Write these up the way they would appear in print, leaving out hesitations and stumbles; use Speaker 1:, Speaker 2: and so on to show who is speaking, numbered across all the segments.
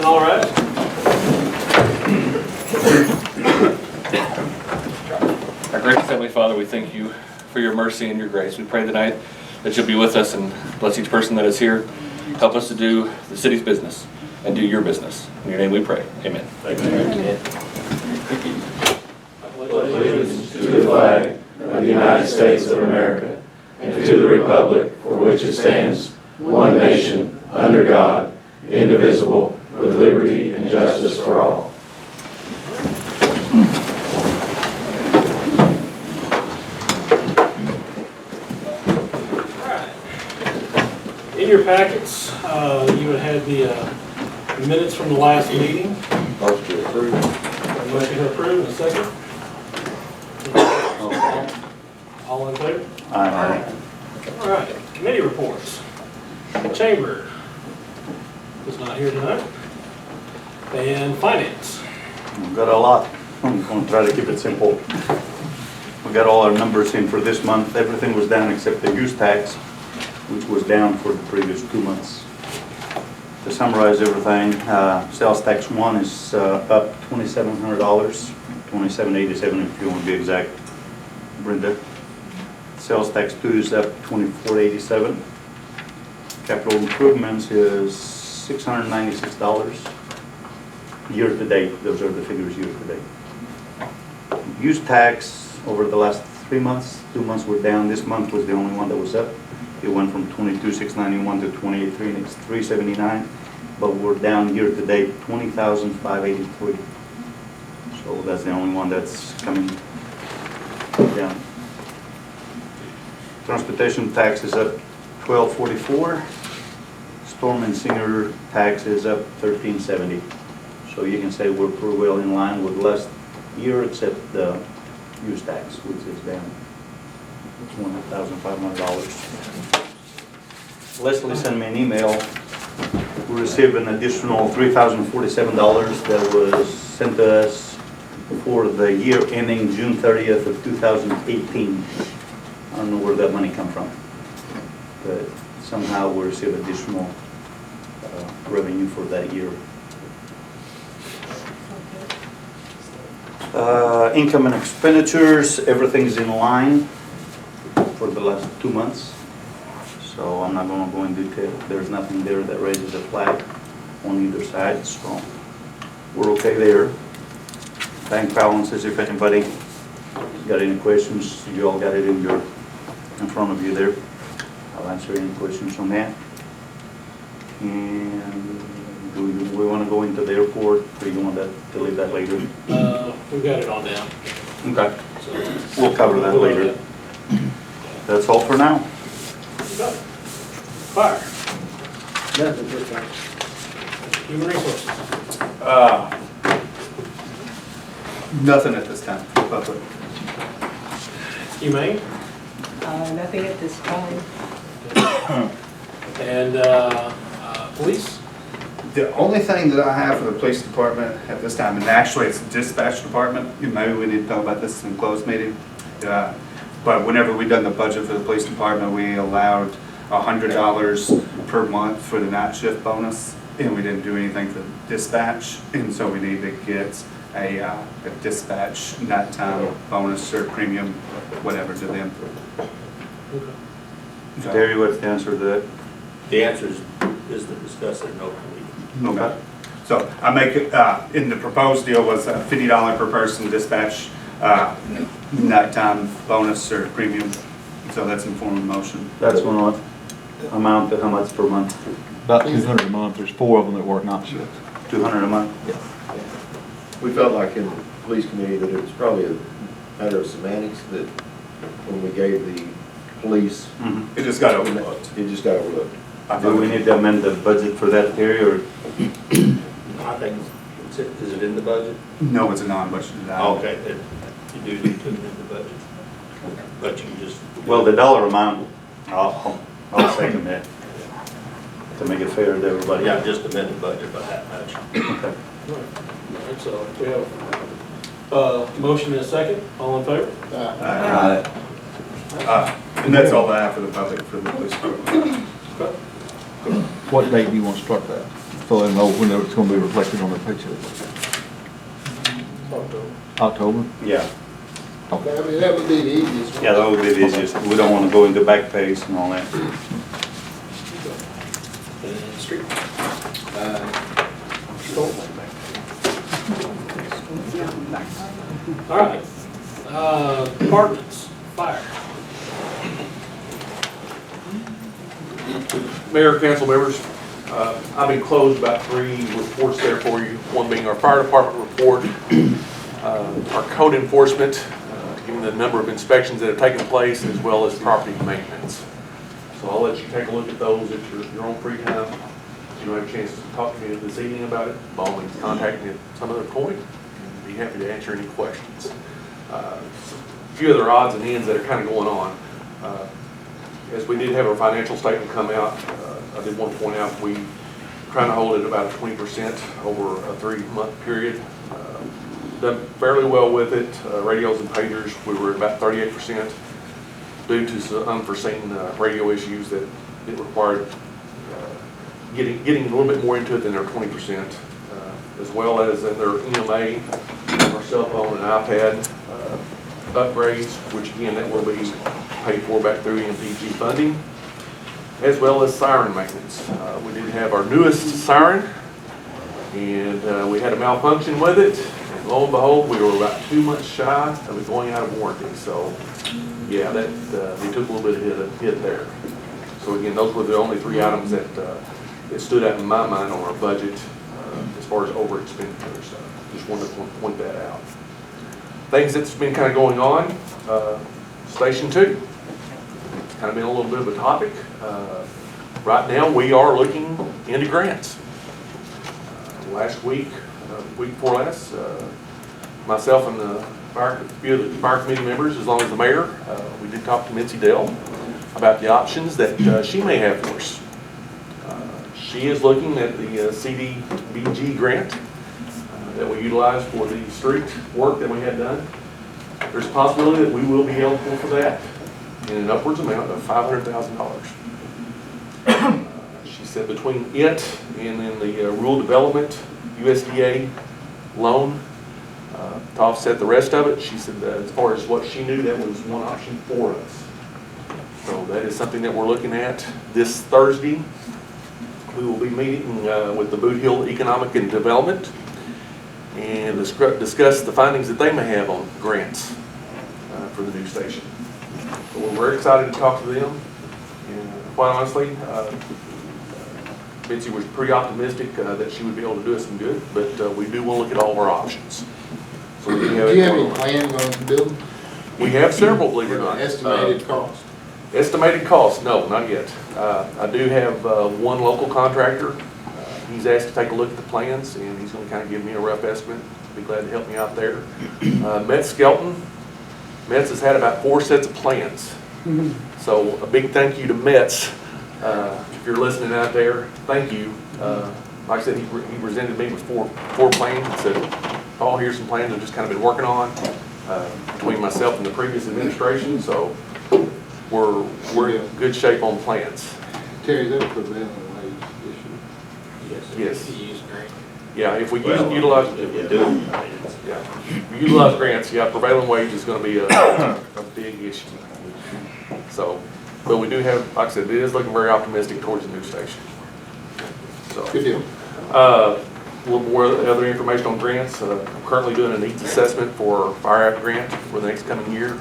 Speaker 1: all right.
Speaker 2: Our gracious Heavenly Father, we thank you for your mercy and your grace. We pray tonight that you'll be with us and bless each person that is here. Help us to do the city's business and do your business. In your name we pray. Amen.
Speaker 3: Amen.
Speaker 4: Allegiance to the flag of the United States of America and to the republic for which it stands, one nation, under God, indivisible, with liberty and justice for all.
Speaker 1: In your packets, you would have the minutes from the last meeting.
Speaker 3: Motion to approve.
Speaker 1: Motion to approve, and a second. All in favor?
Speaker 3: Aye.
Speaker 1: All right, committee reports. Chamber is not here tonight. And finance.
Speaker 3: We've got a lot. I'm going to try to keep it simple. We got all our numbers in for this month. Everything was down except the use tax, which was down for the previous 2 months. To summarize everything, sales tax 1 is up $2,700, $2,787 if you want to be exact, Brenda. Sales tax 2 is up $2,487. Capital improvements is $696 year to date. Those are the figures year to date. Use tax over the last 3 months, 2 months were down. This month was the only one that was up. It went from $22,691 to $28,379, but we're down year to date $20,583. So that's the only one that's coming down. Transportation tax is up $12.44. Storm and Singer tax is up $13.70. So you can say we're pretty well in line with last year, except the use tax, which is down $1,500. Leslie sent me an email. We received an additional $3,047 that was sent to us for the year ending June 30th of 2018. I don't know where that money come from, but somehow we received additional revenue for that year. Income and expenditures, everything's in line for the last 2 months. So I'm not going to go in detail. There's nothing there that raises a flag on either side, so we're okay there. Bank balances, if anybody got any questions, you all got it in front of you there. I'll answer any questions on that. And do we want to go into the airport, or do you want to leave that later?
Speaker 1: We've got it on down.
Speaker 3: Okay.
Speaker 1: So
Speaker 3: We'll cover that later. That's all for now.
Speaker 1: Fire.
Speaker 5: Nothing this time.
Speaker 1: Human resources.
Speaker 5: Nothing at this time. Public.
Speaker 1: Humane.
Speaker 6: Nothing at this time.
Speaker 1: And police.
Speaker 5: The only thing that I have for the police department at this time, and actually it's the dispatch department, maybe we need to talk about this in closed meeting. But whenever we done the budget for the police department, we allowed $100 per month for the night shift bonus, and we didn't do anything for dispatch, and so we need to get a dispatch nighttime bonus or premium, whatever, to them. So-
Speaker 3: Terry, what's the answer to that?
Speaker 7: The answer is to discuss it in open meeting.
Speaker 5: Okay. So I make it, in the proposed deal was $50 per person dispatch, nighttime bonus or premium. So that's in form of motion.
Speaker 3: That's one what? Amount to how much per month?
Speaker 8: About 200 a month. There's 4 of them that work night shift.
Speaker 3: 200 a month?
Speaker 9: We felt like in the police committee that it was probably a matter of semantics, that when we gave the police,
Speaker 5: It just got overlooked.
Speaker 9: it just got overlooked.
Speaker 3: Do we need to amend the budget for that, Terry, or?
Speaker 7: I think, is it in the budget?
Speaker 5: No, it's a non-budgeted item.
Speaker 7: Okay, then you do need to amend the budget. But you can just.
Speaker 3: Well, the dollar amount, I'll second that, to make it fair to everybody.
Speaker 7: Yeah, just amend the budget by that much.
Speaker 3: Okay.
Speaker 1: Alright, so we have motion and a second. All in favor?
Speaker 5: And that's all I have for the public, for the police department.
Speaker 1: Okay.
Speaker 8: What date do you want to start that? so they know when it's gonna be reflected on their paycheck. October?
Speaker 3: Yeah,
Speaker 9: I mean, that would be the easiest one.
Speaker 3: yeah, that would be the easiest. We don't want to go into back pays and all that.
Speaker 1: Street. All right, departments, fire.
Speaker 10: Mayor, council members, I've enclosed about 3 reports there for you, one being our fire department report, our code enforcement, giving the number of inspections that have taken place, as well as property maintenance. So I'll let you take a look at those at your own free time. If you don't have a chance to talk to me this evening about it, by all means, contact me at some other point, and be happy to answer any questions. A few other odds and ends that are kind of going on. As we did have our financial statement come out, I did want to point out we trying to hold it about 20% over a 3-month period. Done fairly well with it. Radios and pagers, we were at about 38% due to some unforeseen radio issues that it required getting a little bit more into it than their 20%, as well as in their EMA, our cell phone and iPad upgrades, which again, that will be paid for back through MPG funding, as well as siren maintenance. We did have our newest siren, and we had a malfunction with it, and lo and behold, we were about 2 months shy of it going out of warranty. So, yeah, that we took a little bit of hit there. So again, those were the only 3 items that stood out in my mind on our budget as far as over expenditures. So just wanted to point that out. Things that's been kind of going on, Station 2. It's kind of been a little bit of a topic. Right now, we are looking into grants. Last week, week before last, myself and a few of the fire committee members, as long as the mayor, we did talk to Mitzi Dell about the options that she may have for us. She is looking at the CDBG grant that we utilize for the street work that we had done. There's a possibility that we will be eligible for that in an upwards amount of $500,000. She said between it and then the rural development USDA loan to offset the rest of it, she said that as far as what she knew, that was one option for us. So that is something that we're looking at this Thursday. We will be meeting with the Boot Hill Economic and Development and discuss the findings that they may have on grants for the new station. So we're very excited to talk to them. And quite honestly, Betsy was pretty optimistic that she would be able to do us some good, but we do want to look at all of our options. So we do have
Speaker 9: any plans on the building?
Speaker 10: We have several, believe it or not.
Speaker 9: Estimated cost?
Speaker 10: Estimated cost, no, not yet. I do have one local contractor. He's asked to take a look at the plans, and he's going to kind of give me a rough estimate. Be glad to help me out there. Metz Skelton. Metz has had about 4 sets of plans. So a big thank you to Metz. If you're listening out there, thank you. Like I said, he presented me with four plans and said, "Paul, here's some plans I've just kind of been working on between myself and the previous administration." So we're in good shape on plans.
Speaker 9: Terry, that prevailing wage issue?
Speaker 10: Yes. Yeah, if we utilize grants, yeah, prevailing wage is going to be a big issue. So, but we do have, like I said, it is looking very optimistic towards the new station. So,
Speaker 9: Good deal.
Speaker 10: a little more other information on grants. I'm currently doing a needs assessment for Fire Act grant for the next coming year.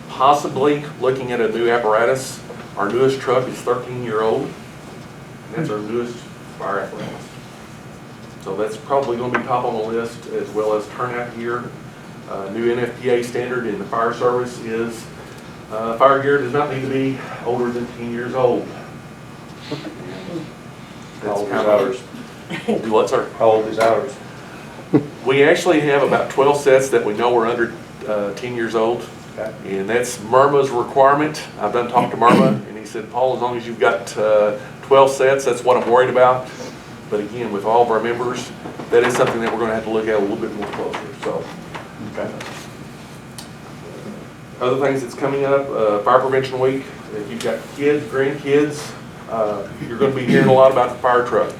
Speaker 10: Possibly looking at a new apparatus. Our newest truck is 13-year-old. That's our newest fire apparatus. So that's probably going to be top on the list, as well as turnout gear. New NFPA standard in the fire service is fire gear does not need to be older than 10 years old. That's kind of ours. Do what, sir?
Speaker 3: How old is ours?
Speaker 10: We actually have about 12 sets that we know are under 10 years old.
Speaker 3: Okay.
Speaker 10: And that's Murma's requirement. I've done talked to Murma, and he said, "Paul, as long as you've got 12 sets, that's what I'm worried about." But again, with all of our members, that is something that we're going to have to look at a little bit more closer. So,
Speaker 3: Okay.
Speaker 10: other things that's coming up, Fire Prevention Week. If you've got kids, grandkids, You're going to be hearing a lot about the fire truck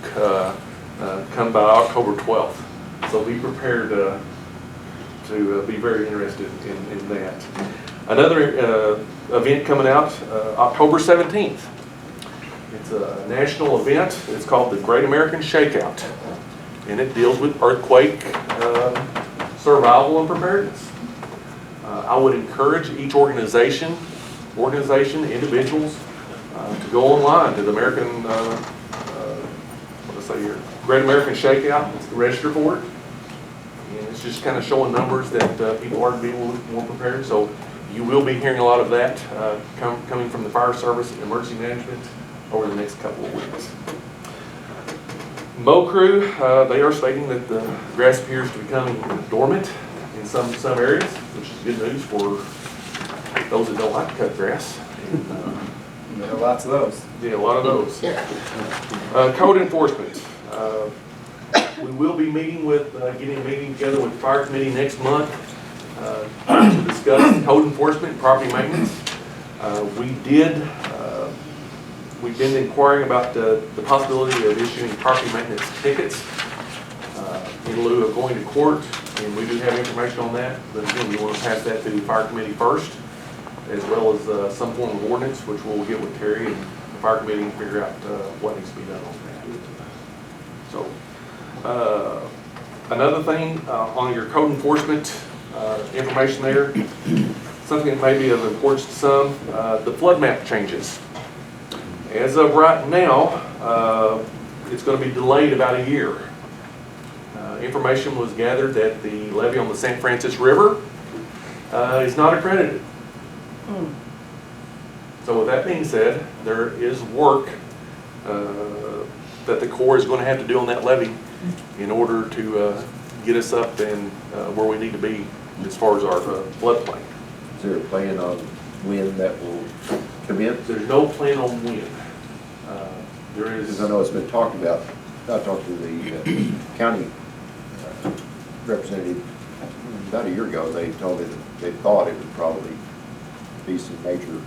Speaker 10: come by October 12th. So be prepared to be very interested in that. Another event coming out October 17th. It's a national event. It's called the Great American Shakeout. And it deals with earthquake survival and preparedness. I would encourage each organization, individuals, to go online to the American, what did I say here? Great American Shakeout. It's to register for it. And it's just kind of showing numbers that people are being more prepared. So you will be hearing a lot of that coming from the fire service and emergency management over the next couple of weeks. Mow crew, they are stating that the grass appears to be becoming dormant in some areas, which is good news for those that don't like to cut grass. And,
Speaker 5: There are lots of those.
Speaker 10: yeah, a lot of those. Code enforcement. We will be meeting with, getting a meeting together with the fire committee next month to discuss code enforcement and property maintenance. We've been inquiring about the possibility of issuing property maintenance tickets in lieu of going to court, and we do have information on that. But again, we want to pass that to the fire committee first, as well as some form of ordinance, which we'll get with Terry and the fire committee and figure out what needs to be done on that. So, another thing on your code enforcement information there, something that may be of importance to some, the flood map changes. As of right now, it's going to be delayed about a year. Information was gathered that the levee on the St. Francis River is not accredited. So with that being said, there is work that the Corps is going to have to do on that levee in order to get us up and where we need to be as far as our floodplain.
Speaker 9: Is there a plan on when that will commence?
Speaker 10: There's no plan on when. There is.
Speaker 9: Because I know it's been talked about. I talked to the county representative about a year ago. They told me that they thought it would probably be some major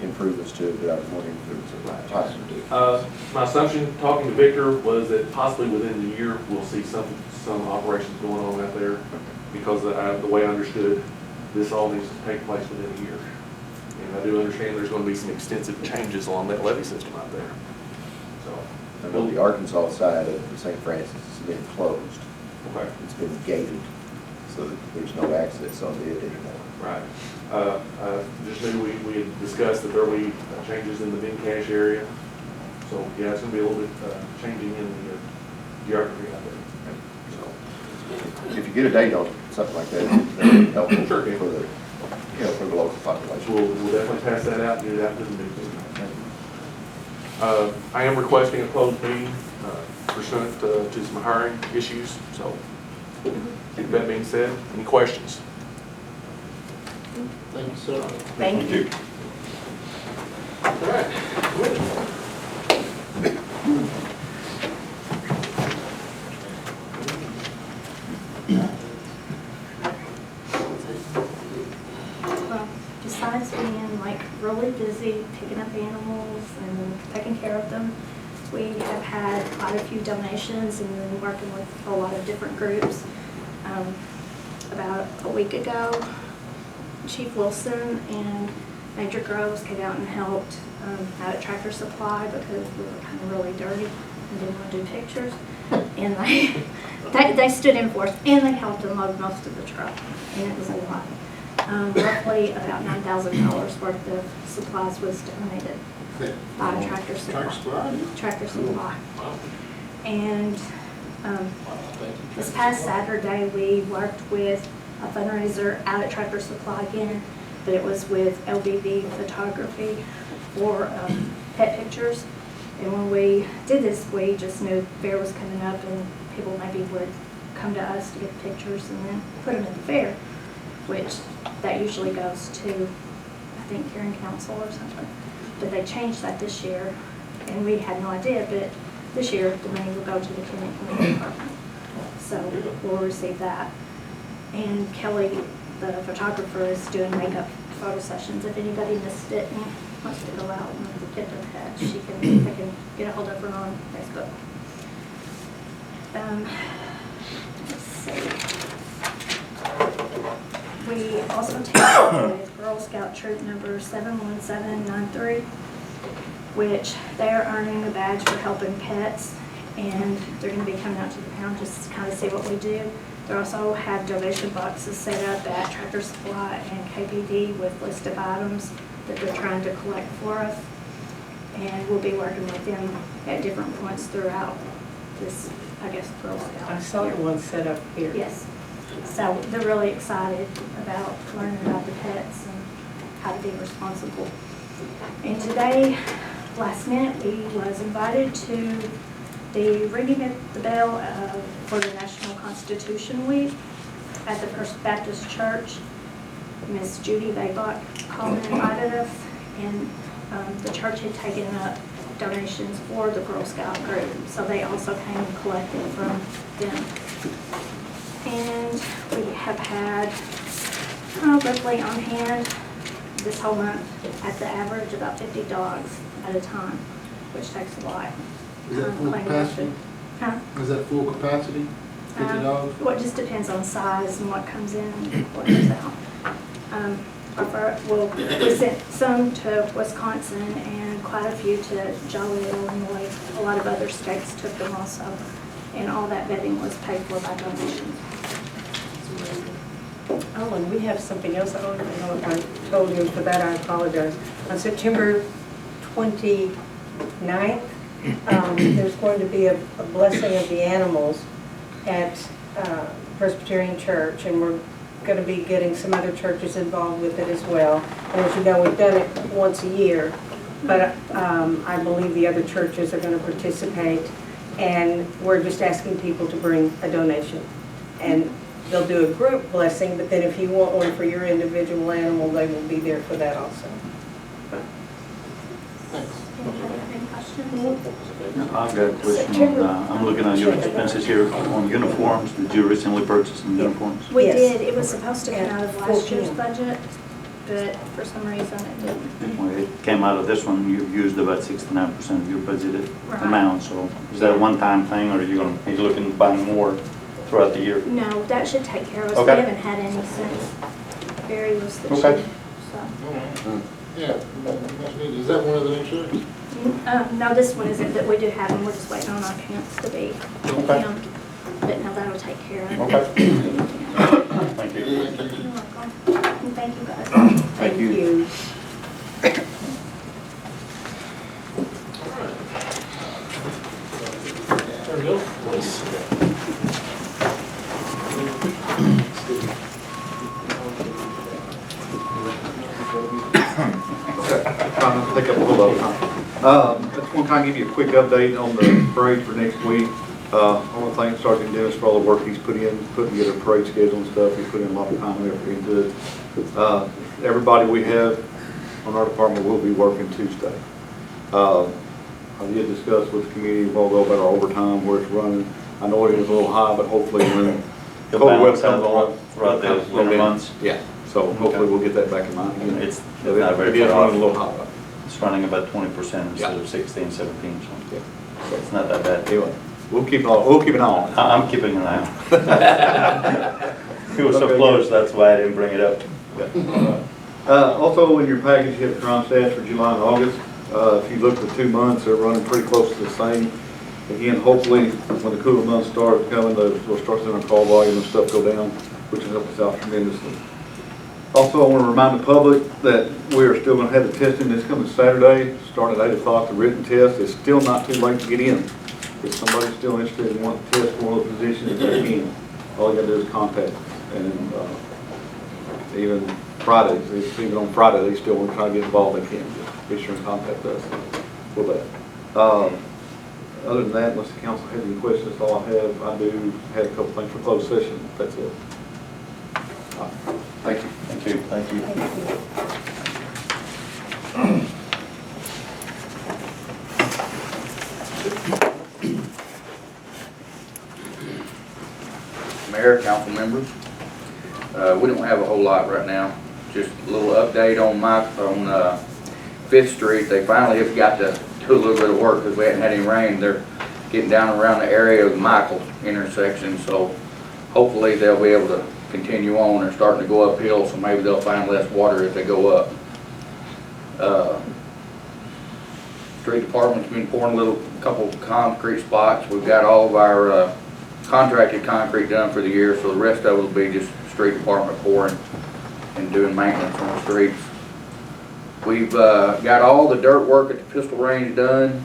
Speaker 9: improvements to it, but I was wondering if there was a time.
Speaker 10: My assumption, talking to Victor, was that possibly within the year we'll see some operations going on out there, because the way I understood, this all needs to take place within a year. And I do understand there's going to be some extensive changes along that levee system out there. So
Speaker 9: I know the Arkansas side of the St. Francis has been closed.
Speaker 10: okay.
Speaker 9: It's been gated, so that there's no access on it anymore.
Speaker 10: Right. Just knew we had discussed that there will be changes in the bin cache area. So yeah, it's going to be a little bit changing in the geography out there. So
Speaker 9: If you get a date on something like that, that would be helpful
Speaker 10: Sure.
Speaker 9: for the, for the local population.
Speaker 10: we'll definitely pass that out and get it out to the meeting. I am requesting a closed meeting pursuant to some hiring issues. So with that being said, any questions?
Speaker 1: Thank you, sir.
Speaker 6: Thank you.
Speaker 1: All right.
Speaker 11: Well, besides being like really busy picking up animals and taking care of them, we have had quite a few donations and been working with a lot of different groups. About a week ago, Chief Wilson and Major Groves came out and helped out at Tractor Supply because we were kind of really dirty and didn't want to do pictures. And they stood in for us, and they helped unload most of the truck, and it was a lot. Roughly about $9,000 worth of supplies was donated by Tractor Supply. Tractor Supply.
Speaker 1: Wow.
Speaker 11: And this past Saturday, we worked with a fundraiser out at Tractor Supply again, but it was with LBV Photography for pet pictures. And when we did this, we just knew fair was coming up and people maybe would come to us to get pictures and then put them at the fair, which that usually goes to, I think, Caring Council or something. But they changed that this year, and we had no idea, but this year the money will go to the Kennewick Community Department. So we'll receive that. And Kelly, the photographer, is doing makeup photo sessions. If anybody missed it and wants to go out and get their pets, they can get a hold of her on Facebook. Let's see. We also take with Girl Scout Troop number 71793, which they're earning a badge for helping pets, and they're going to be coming out to the pound just to kind of see what we do. They also have donation boxes set up at Tractor Supply and KPD with list of items that they're trying to collect for us, and we'll be working with them at different points throughout this, I guess, Girl Scout.
Speaker 6: I saw the one set up here.
Speaker 11: Yes. So they're really excited about learning about the pets and how to be responsible. And today, last minute, we was invited to the ringing at the bell for the National Constitution Week at the First Baptist Church. Miss Judy Babach called and invited us, and the church had taken up donations for the Girl Scout group, so they also came and collected from them. And we have had roughly on hand this whole month at the average about 50 dogs at a time, which takes a lot.
Speaker 12: Is that full capacity?
Speaker 11: Huh?
Speaker 12: Is that full capacity, 50 dogs?
Speaker 11: Well, it just depends on size and what comes in and what goes out. We sent some to Wisconsin and quite a few to Joliet, Illinois. A lot of other states took them also. And all that bedding was paid for by donations.
Speaker 6: Oh, and we have something else. I don't even know if I told you. For that, I apologize. On September 29th, there's going to be a blessing of the animals at Presbyterian Church, and we're going to be getting some other churches involved with it as well. And as you know, we've done it once a year, but I believe the other churches are going to participate, and we're just asking people to bring a donation. And they'll do a group blessing, but then if you want one for your individual animal, they will be there for that also.
Speaker 11: Any questions?
Speaker 3: I've got a question on, I'm looking at your expenses here on uniforms. Did you recently purchase some uniforms?
Speaker 11: We
Speaker 6: Yes.
Speaker 11: did. It was supposed to come out of last year's
Speaker 6: 14.
Speaker 11: budget, but for some reason it didn't.
Speaker 3: Well, it came out of this one. You've used about 69% of your budgeted
Speaker 11: Right.
Speaker 3: amount. So is that a one-time thing, or are you looking to buy more throughout the year?
Speaker 11: No, that should take care of us.
Speaker 3: Okay.
Speaker 11: We haven't had any since Barry was the
Speaker 3: Okay.
Speaker 11: chief, so.
Speaker 12: Yeah, that's neat. Is that one of the new shirts?
Speaker 11: No, this one isn't, but we do have them. We're just waiting on our pants to be
Speaker 3: Okay.
Speaker 11: hemmed. But no, that'll take care of it.
Speaker 3: Okay. Thank you.
Speaker 11: You're welcome. And thank you guys.
Speaker 3: Thank you.
Speaker 1: There we go. Please.
Speaker 5: Trying not to take up a whole lot of time. I just want to kind of give you a quick update on the parade for next week. I want to thank Sergeant Dennis for all the work he's putting together a parade schedule and stuff. He put in a lot of time and effort into it. Everybody we have on our department will be working Tuesday. I did discuss with the community a while ago about our overtime, where it's running. I know it is a little high, but hopefully when
Speaker 3: You'll
Speaker 5: cold weather
Speaker 3: balance out
Speaker 5: comes on.
Speaker 3: throughout the winter months.
Speaker 5: Yeah, so hopefully we'll get that back in mind again.
Speaker 3: It's
Speaker 5: It
Speaker 3: not very
Speaker 5: is
Speaker 3: far
Speaker 5: running a
Speaker 3: off.
Speaker 5: little high.
Speaker 3: It's running about 20% instead
Speaker 5: Yeah.
Speaker 3: of 16, 17, so
Speaker 5: Yeah.
Speaker 3: it's not that bad.
Speaker 5: Anyway, we'll keep an eye on it.
Speaker 3: I'm keeping an eye on it. It was so
Speaker 5: Okay,
Speaker 3: close,
Speaker 5: good.
Speaker 3: that's why I didn't bring it up.
Speaker 5: Also, in your package, you have the crime stats for July and August. If you look at the 2 months, they're running pretty close to the same. Again, hopefully, when the cooler months start coming, we'll start seeing our call volume and stuff go down, which will help us out tremendously. Also, I want to remind the public that we are still going to have the testing this coming Saturday, starting at 8 o'clock, the written test. It's still not too late to get in. If somebody's still interested in wanting to test for one of the positions, they can. All you got to do is contact us. And even Fridays, even on Friday, they still want to try to get involved, they can. Just be sure and contact us for that. Other than that, unless the council has any questions, that's all I have. I do have a couple things for closed session. That's it. All right. Thank you.
Speaker 3: Thank you. Thank you.
Speaker 13: Mayor, council members, we don't have a whole lot right now. Just a little update on Fifth Street, they finally have got to do a little bit of work because we hadn't had any rain. They're getting down around the area of the Michael intersection, so hopefully they'll be able to continue on. They're starting to go uphill, so maybe they'll find less water as they go up. Street department's been pouring a couple concrete spots. We've got all of our contracted concrete done for the year, so the rest of it will be just street department pouring and doing maintenance on the streets. We've got all the dirt work at the pistol range done.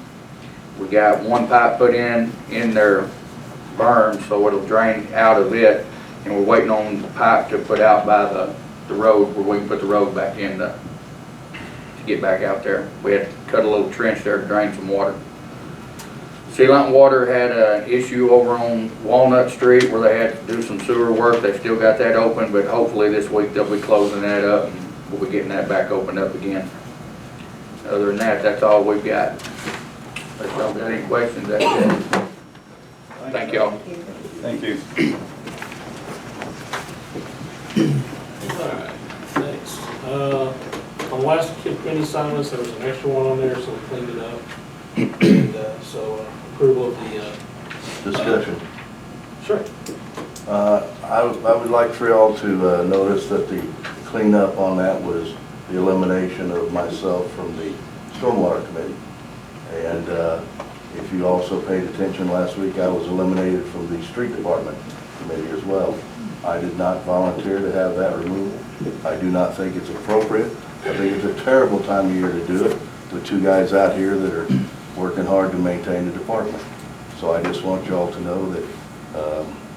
Speaker 13: We got one pipe put in their berm, so it'll drain out of it, and we're waiting on the pipe to put out by the road where we can put the road back in to get back out there. We had to cut a little trench there to drain some water. Sealant Water had an issue over on Walnut Street where they had to do some sewer work. They still got that open, but hopefully this week they'll be closing that up and we'll be getting that back opened up again. Other than that, that's all we've got. If y'all got any questions, that's it. Thank y'all.
Speaker 3: Thank you.
Speaker 1: All right, next. On the last committee assignments, there was an extra one on there, so we cleaned it up. And so approval of the...
Speaker 14: Discussion.
Speaker 1: Sure.
Speaker 14: I would like for y'all to notice that the cleanup on that was the elimination of myself from the Stormwater Committee. And if you also paid attention last week, I was eliminated from the Street Department Committee as well. I did not volunteer to have that removal. I do not think it's appropriate. I think it's a terrible time of year to do it with two guys out here that are working hard to maintain the department. So I just want y'all to know that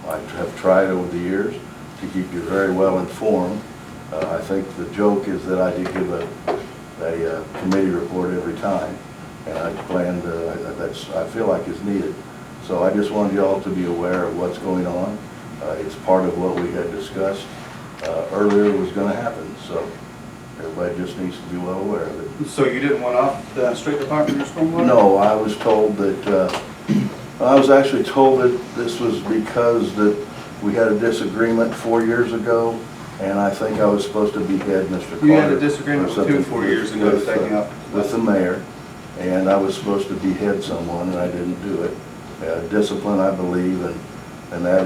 Speaker 14: I have tried over the years to keep you very well informed. I think the joke is that I did give a committee report every time, and I planned, I feel like it's needed. So I just wanted y'all to be aware of what's going on. It's part of what we had discussed earlier was going to happen, so everybody just needs to be well aware of it.
Speaker 5: So you didn't want off the street department or stormwater?
Speaker 14: No, I was told that, I was actually told that this was because that we had a disagreement 4 years ago, and I think I was supposed to behead Mr. Carter.
Speaker 5: You had a disagreement with him 4 years ago, taking up
Speaker 14: with the mayor, and I was supposed to behead someone, and I didn't do it. Discipline, I believe, and that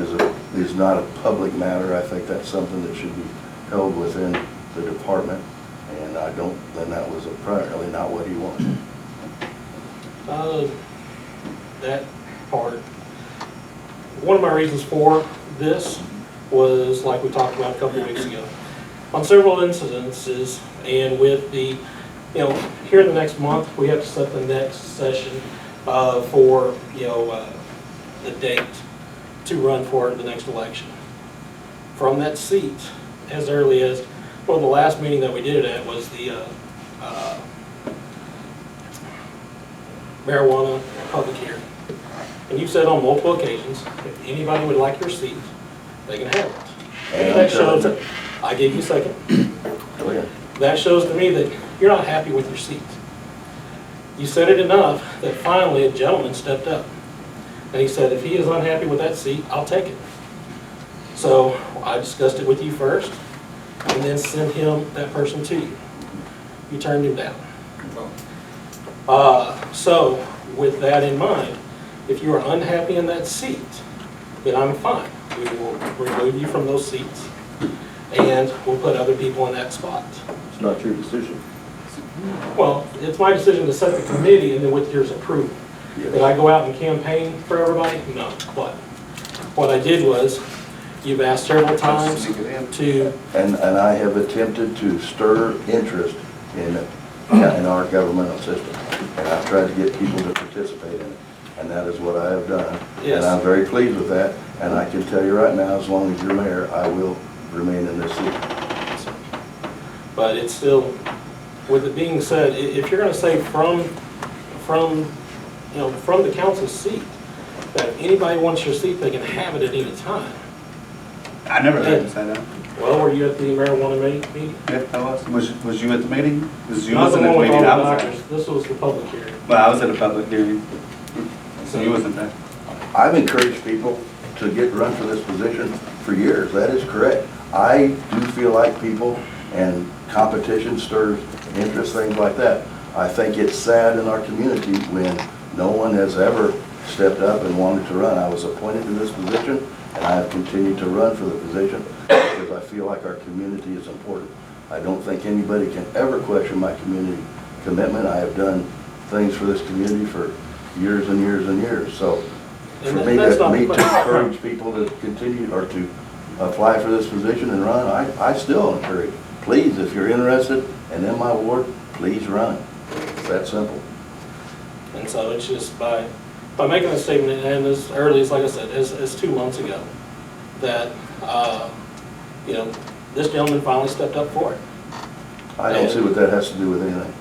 Speaker 14: is not a public matter. I think that's something that should be held within the department, and I don't, then that was apparently not what he wanted.
Speaker 1: That part. One of my reasons for this was, like we talked about a couple of weeks ago, on several incidences, and with the, here in the next month, we have to set the next session for, the date to run for the next election. From that seat, as early as, well, the last meeting that we did it at was the marijuana public hearing. And you said on multiple occasions, if anybody would like your seat, they can have it. And that shows, I gave you a second. That shows to me that you're not happy with your seat. You said it enough that finally a gentleman stepped up. And he said, if he is unhappy with that seat, I'll take it. So I discussed it with you first, and then sent that person to you. You turned him down. So with that in mind, if you are unhappy in that seat, then I'm fine. We will remove you from those seats, and we'll put other people in that spot.
Speaker 14: It's not your decision.
Speaker 1: Well, it's my decision to set the committee, and then with yours approval.
Speaker 14: Yes.
Speaker 1: Did I go out and campaign for everybody? No. But what I did was, you've asked several times to...
Speaker 14: And I have attempted to stir interest in our governmental system. And I've tried to get people to participate in it. And that is what I have done.
Speaker 1: Yes.
Speaker 14: And I'm very pleased with that. And I can tell you right now, as long as you're mayor, I will remain in this seat.
Speaker 1: But it's still, with it being said, if you're going to say from the council seat, that if anybody wants your seat, they can have it at any time.
Speaker 5: I never heard him say that.
Speaker 1: Well, were you at the marijuana meeting?
Speaker 5: Yeah, I was. Was you at the meeting? Because you
Speaker 1: Not the
Speaker 5: wasn't at
Speaker 1: one
Speaker 5: the
Speaker 1: with all
Speaker 5: meeting,
Speaker 1: the
Speaker 5: I was
Speaker 1: doctors.
Speaker 5: at.
Speaker 1: This was the public hearing.
Speaker 5: Well, I was at a public hearing. So you wasn't there.
Speaker 14: I've encouraged people to run for this position for years. That is correct. I do feel like people and competition stirs interest, things like that. I think it's sad in our community when no one has ever stepped up and wanted to run. I was appointed to this position, and I have continued to run for the position because I feel like our community is important. I don't think anybody can ever question my community commitment. I have done things for this community for years and years and years. So for me to encourage people to continue or to apply for this position and run, I still encourage. Please, if you're interested and in my ward, please run. It's that simple.
Speaker 1: And so it's just by making a statement, and as early as, like I said, as 2 months ago, that, you know, this gentleman finally stepped up for it.
Speaker 14: I don't see what that has to do with anything.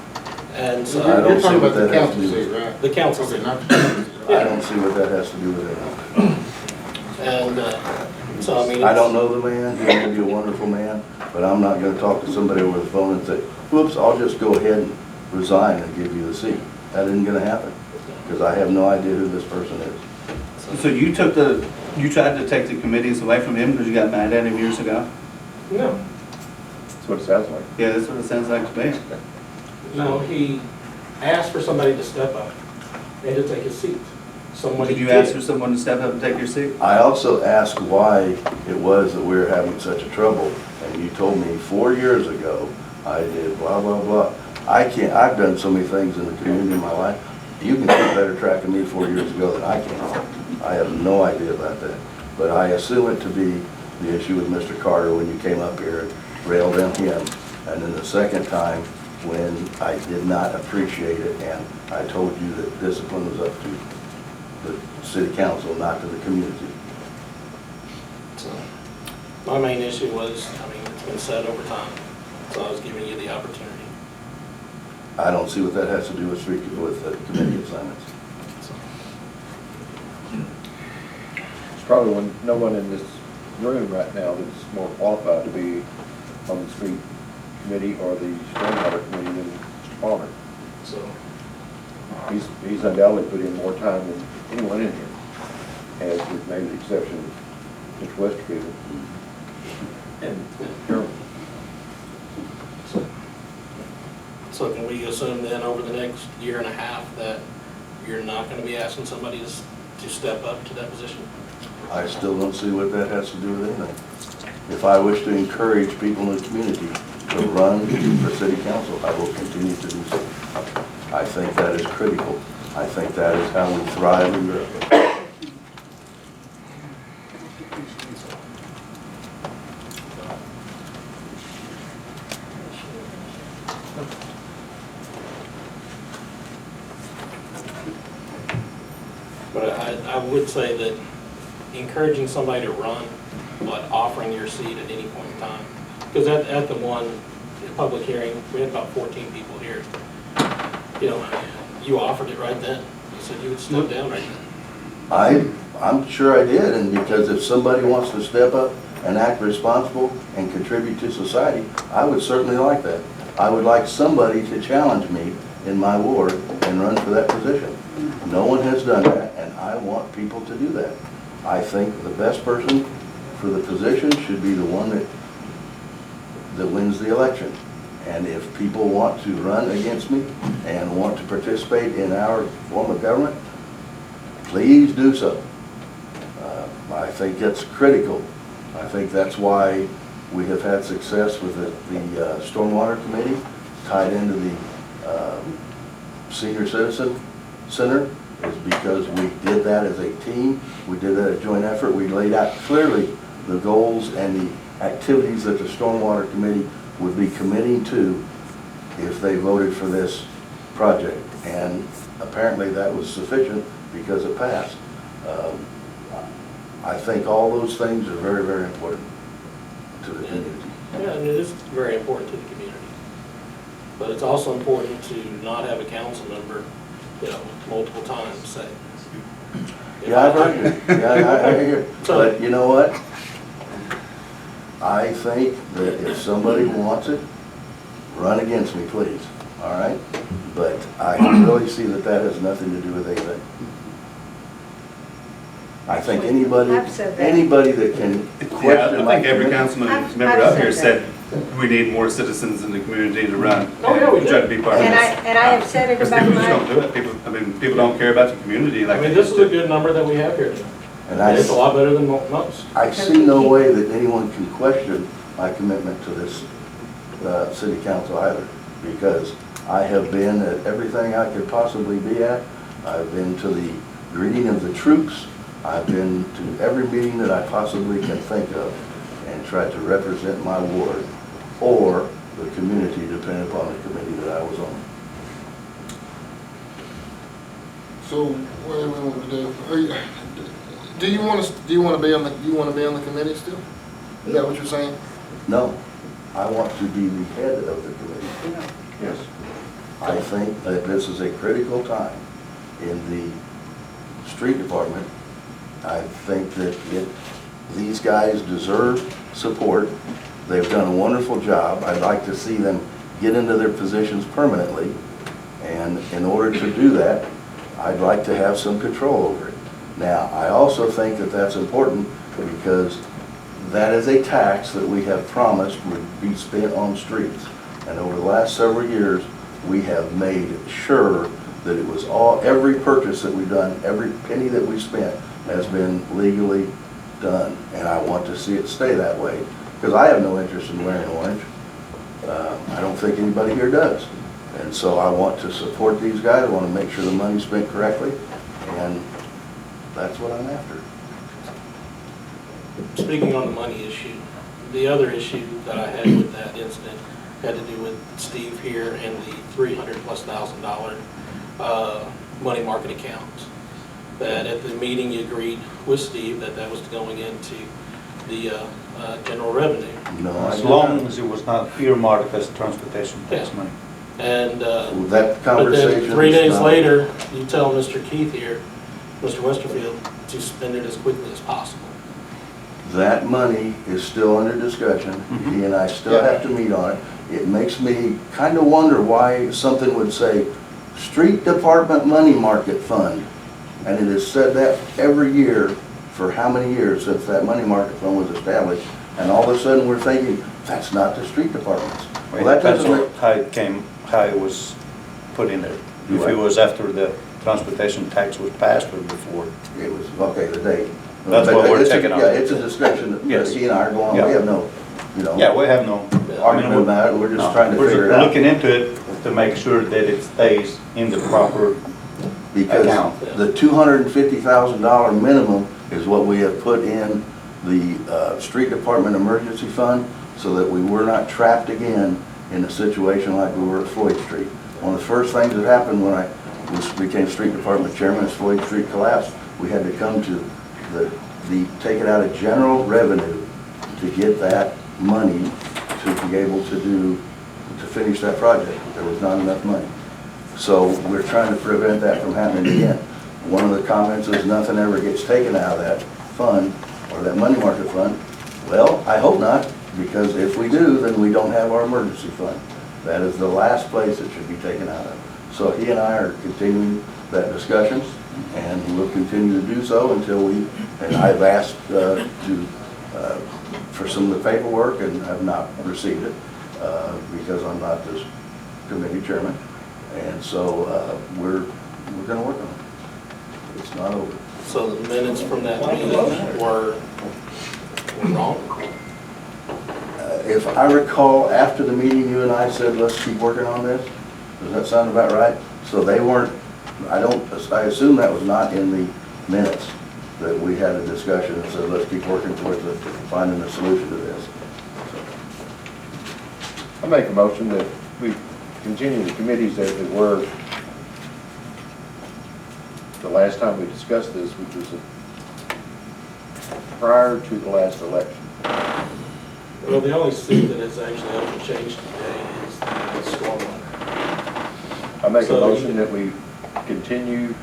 Speaker 1: And so
Speaker 14: I don't
Speaker 12: You're
Speaker 14: see
Speaker 12: talking
Speaker 14: what
Speaker 12: about the
Speaker 14: that has to
Speaker 12: council
Speaker 14: do
Speaker 12: seat,
Speaker 14: with.
Speaker 12: right?
Speaker 1: the council
Speaker 12: Okay,
Speaker 1: seat.
Speaker 12: not the council seat.
Speaker 14: I don't see what that has to do with anything.
Speaker 1: And so, I mean.
Speaker 14: I don't know the man, he may be a wonderful man, but I'm not gonna talk to somebody over the phone and say, whoops, I'll just go ahead and resign and give you the seat. That isn't gonna happen, because I have no idea who this person is.
Speaker 5: So you tried to take the committees away from him because you got mad at him years ago?
Speaker 1: No,
Speaker 9: That's what it sounds like.
Speaker 5: Yeah, that's what it sounds like to me.
Speaker 1: no, he asked for somebody to step up and to take his seat. Somebody
Speaker 5: Did you ask for someone to step up and take your seat?
Speaker 14: I also asked why it was that we were having such a trouble, and you told me 4 years ago, I did blah, blah, blah. I've done so many things in the community in my life. You can keep better track of me 4 years ago than I can. I have no idea about that. But I assume it to be the issue with Mr. Carter when you came up here and railed on him. And then the second time when I did not appreciate it and I told you that discipline was up to the city council, not to the community.
Speaker 1: So, my main issue was, I mean, it's been said over time, so I was giving you the opportunity.
Speaker 14: I don't see what that has to do with committee assignments.
Speaker 1: So,
Speaker 9: There's probably no one in this room right now that's more qualified to be on the street committee or the stormwater committee than Mr. Palmer.
Speaker 1: so,
Speaker 9: He's undoubtedly put in more time than anyone in here, as with maybe the exception of Mr. Westerfield. And Jeremy.
Speaker 1: so can we assume then over the next year and a half that you're not gonna be asking somebody to step up to that position?
Speaker 14: I still don't see what that has to do with anything. If I wish to encourage people in the community to run for city council, I will continue to do so. I think that is critical. I think that is how we thrive and grow.
Speaker 1: But I would say that encouraging somebody to run, but offering your seat at any point in time. Because at the one public hearing, we had about 14 people here. You know, you offered it right then. You said you would step down right then.
Speaker 14: I'm sure I did, and because if somebody wants to step up and act responsible and contribute to society, I would certainly like that. I would like somebody to challenge me in my ward and run for that position. No one has done that, and I want people to do that. I think the best person for the position should be the one that wins the election. And if people want to run against me and want to participate in our form of government, please do so. I think that's critical. I think that's why we have had success with the Stormwater Committee tied into the Senior Citizen Center, is because we did that as a team. We did that as a joint effort. We laid out clearly the goals and the activities that the Stormwater Committee would be committing to if they voted for this project. And apparently that was sufficient because it passed. I think all those things are very, very important to the community.
Speaker 1: Yeah, and it is very important to the community. But it's also important to not have a council member, you know, multiple times say.
Speaker 14: Yeah, I've heard you. Yeah, I hear you. But you know what? I think that if somebody wants it, run against me, please, all right? But I really see that that has nothing to do with anything. I think anybody that can question
Speaker 5: I
Speaker 14: my
Speaker 5: think every
Speaker 14: committee?
Speaker 5: councilman
Speaker 6: I've
Speaker 5: member up here
Speaker 6: said
Speaker 5: said we need more citizens in the community to run.
Speaker 1: Oh, yeah, we do.
Speaker 5: Try to be part of
Speaker 6: And
Speaker 5: this.
Speaker 6: I have said it
Speaker 5: Because
Speaker 6: about
Speaker 5: people just don't
Speaker 6: my,
Speaker 5: do it. People don't care about the community
Speaker 1: I
Speaker 5: like
Speaker 1: mean,
Speaker 5: they
Speaker 1: this
Speaker 5: used
Speaker 1: is a
Speaker 5: to.
Speaker 1: good number that we have here.
Speaker 14: And
Speaker 1: It's a lot better than most.
Speaker 14: I see no way that anyone can question my commitment to this city council either, because I have been at everything I could possibly be at. I've been to the greeting of the troops. I've been to every meeting that I possibly can think of and tried to represent my ward or the community, depending upon the committee that I was on.
Speaker 12: So, what do we want to do? Do you want to be on the committee still? Is that what you're saying?
Speaker 14: No, I want to be the head of the committee.
Speaker 9: Yes.
Speaker 14: I think that this is a critical time in the street department. I think that these guys deserve support. They've done a wonderful job. I'd like to see them get into their positions permanently. And in order to do that, I'd like to have some control over it. Now, I also think that that's important because that is a tax that we have promised would be spent on streets. And over the last several years, we have made sure that it was every purchase that we've done, every penny that we spent has been legally done. And I want to see it stay that way, because I have no interest in wearing orange. I don't think anybody here does. And so I want to support these guys. I want to make sure the money's spent correctly, and that's what I'm after.
Speaker 1: Speaking on the money issue, the other issue that I had with that incident had to do with Steve here and the $300,000+ money market account. That at the meeting you agreed with Steve that was going into the general revenue.
Speaker 14: No, I
Speaker 3: As
Speaker 14: did
Speaker 3: long
Speaker 14: not.
Speaker 3: as it was not earmarked as transportation tax
Speaker 1: Yeah.
Speaker 3: money.
Speaker 1: And
Speaker 14: That
Speaker 1: but
Speaker 14: conversation.
Speaker 1: then 3
Speaker 14: is
Speaker 1: days
Speaker 14: not-
Speaker 1: later, you tell Mr. Keith here, Mr. Westerfield, to spend it as quickly as possible.
Speaker 14: That money is still under discussion. He and I still have to meet on it. It makes me kind of wonder why something would say, Street Department Money Market Fund. And it has said that every year for how many years since that money market fund was established. And all of a sudden, we're thinking, that's not the street departments. Well, that
Speaker 3: Depends
Speaker 14: doesn't
Speaker 3: on
Speaker 14: make,
Speaker 3: how it was put in there. If it was after the transportation tax was passed or before.
Speaker 14: it was, okay, the date.
Speaker 3: That's
Speaker 14: But
Speaker 3: what we're
Speaker 14: it's a-
Speaker 3: taking on.
Speaker 14: Yeah, it's a discussion that
Speaker 3: Yes.
Speaker 14: he and I are going,
Speaker 3: Yeah.
Speaker 14: we have no, you know.
Speaker 3: Yeah, we have no
Speaker 14: Argument about it, we're just trying to
Speaker 3: We're
Speaker 14: figure it out.
Speaker 3: looking into it to make sure that it stays in the proper
Speaker 14: Because
Speaker 3: account.
Speaker 14: the $250,000 minimum is what we have put in the street department emergency fund so that we were not trapped again in a situation like we were at Floyd Street. One of the first things that happened when I became street department chairman as Floyd Street collapsed, we had to come to take it out of general revenue to get that money to be able to finish that project. There was not enough money. So we're trying to prevent that from happening again. One of the comments is nothing ever gets taken out of that fund or that money market fund. Well, I hope not, because if we do, then we don't have our emergency fund. That is the last place it should be taken out of. So he and I are continuing that discussion, and we'll continue to do so until and I've asked for some of the paperwork and have not received it because I'm not this committee chairman. And so we're going to work on it. It's not over.
Speaker 1: So the minutes from that meeting were wrong?
Speaker 14: If I recall, after the meeting, you and I said, let's keep working on this. Does that sound about right? So they weren't, I assume that was not in the minutes, that we had a discussion and said, let's keep working towards finding a solution to this.
Speaker 9: I make a motion that we continue the committees as they were the last time we discussed this, which was prior to the last election.
Speaker 1: Well, the only seat that is actually up for change today is the stormwater.
Speaker 9: I make a
Speaker 1: So
Speaker 9: motion that we continue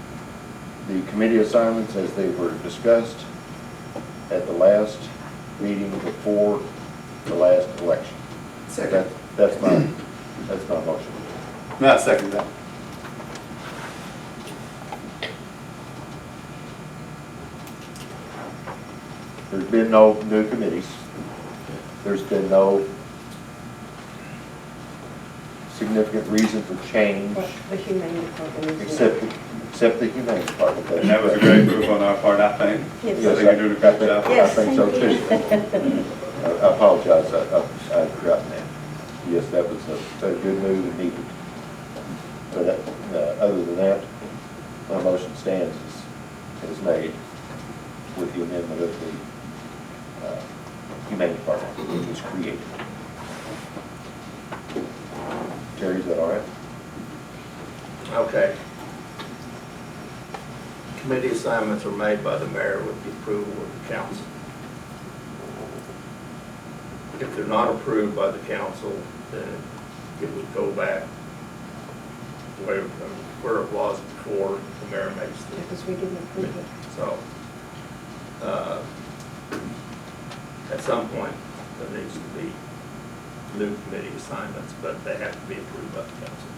Speaker 9: the committee assignments as they were discussed at the last meeting before the last election.
Speaker 5: Second.
Speaker 9: That's my motion.
Speaker 5: No, I second that.
Speaker 9: been no new committees. There's been no significant reason for change,
Speaker 6: The humane department is.
Speaker 9: except the humane department.
Speaker 5: And that was a great move on our part, I think.
Speaker 6: Yes.
Speaker 5: I think you're doing a great job.
Speaker 9: I think so too. I apologize, I'd forgotten that. Yes, that was a good move and needed. But other than that, my motion stands as made with the amendment of the humane department that was created. Terry, is that all right?
Speaker 7: Okay. Committee assignments are made by the mayor with the approval of the council. If they're not approved by the council, then it would go back where it was before the mayor makes the.
Speaker 6: Because we didn't approve it.
Speaker 7: So, at some point, there needs to be new committee assignments, but they have to be approved by the council.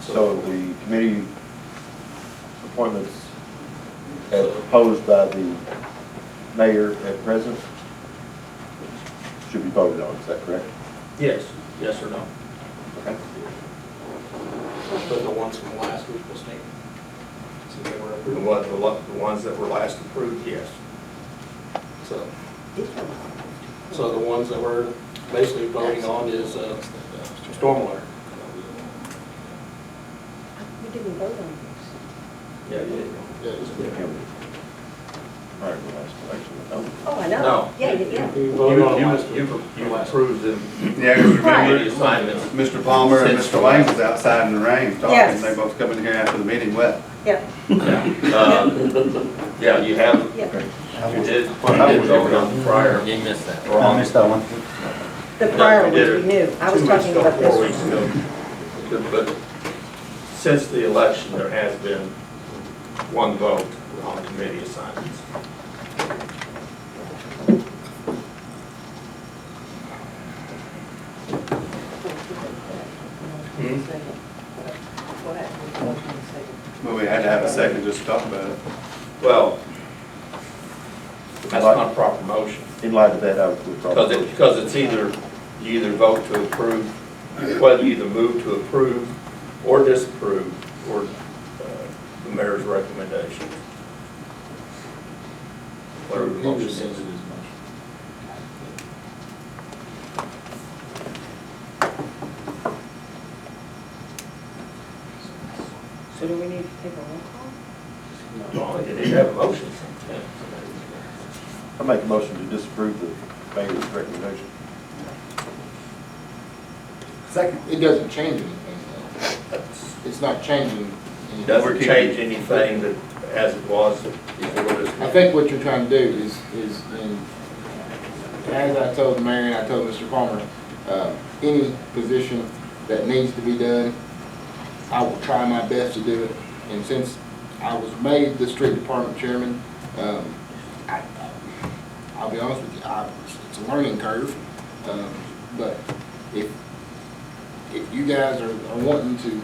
Speaker 9: So the committee appointments as proposed by the mayor at present should be voted on, is that correct?
Speaker 7: Yes, yes or no?
Speaker 9: Okay.
Speaker 1: But the ones from last week will stand. So they were
Speaker 7: The
Speaker 1: approved.
Speaker 7: ones that were last approved, yes.
Speaker 1: So the ones that we're basically voting on is stormwater.
Speaker 6: We didn't vote on
Speaker 7: Yeah, you did.
Speaker 9: Prior to the last election, no.
Speaker 6: this. Oh, I know.
Speaker 7: No.
Speaker 6: Yeah, yeah.
Speaker 1: You voted on last week.
Speaker 7: You've approved them.
Speaker 5: Yeah, because
Speaker 7: Committee
Speaker 5: remember,
Speaker 7: assignments.
Speaker 5: Mr. Palmer and
Speaker 7: Since
Speaker 5: Mr. Wayne was outside in the rain talking.
Speaker 6: Yes.
Speaker 5: They both come in here after the meeting wet.
Speaker 6: Yeah,
Speaker 7: Yeah, you have,
Speaker 6: yeah.
Speaker 7: you did vote on the prior. You missed that.
Speaker 3: I missed that one.
Speaker 6: The prior
Speaker 7: we
Speaker 6: ones
Speaker 7: did
Speaker 6: we
Speaker 7: it
Speaker 6: knew. I was
Speaker 7: 2 weeks
Speaker 6: talking
Speaker 7: ago,
Speaker 6: about
Speaker 7: 4
Speaker 6: this
Speaker 7: weeks
Speaker 6: one.
Speaker 7: ago. But since the election, there has been one vote on committee assignments.
Speaker 5: Well, we had to have a second just to talk about it.
Speaker 7: Well, that's not a proper motion.
Speaker 9: In light of that, I would probably.
Speaker 7: Because it's either, you either vote to approve, whether you either move to approve or disapprove, or the mayor's recommendation. Whatever the motion is.
Speaker 6: So do we need to take a roll call?
Speaker 7: Well, you didn't have a motion.
Speaker 9: I make a motion to disapprove the mayor's recommendation.
Speaker 12: Second. It doesn't change anything, though. It's not changing.
Speaker 7: It doesn't change anything that, as it was before this.
Speaker 12: I think what you're trying to do is, as I told the mayor and I told Mr. Palmer, any position that needs to be done, I will try my best to do it. And since I was made the street department chairman, I'll be honest with you, it's a learning curve. But if you guys are wanting to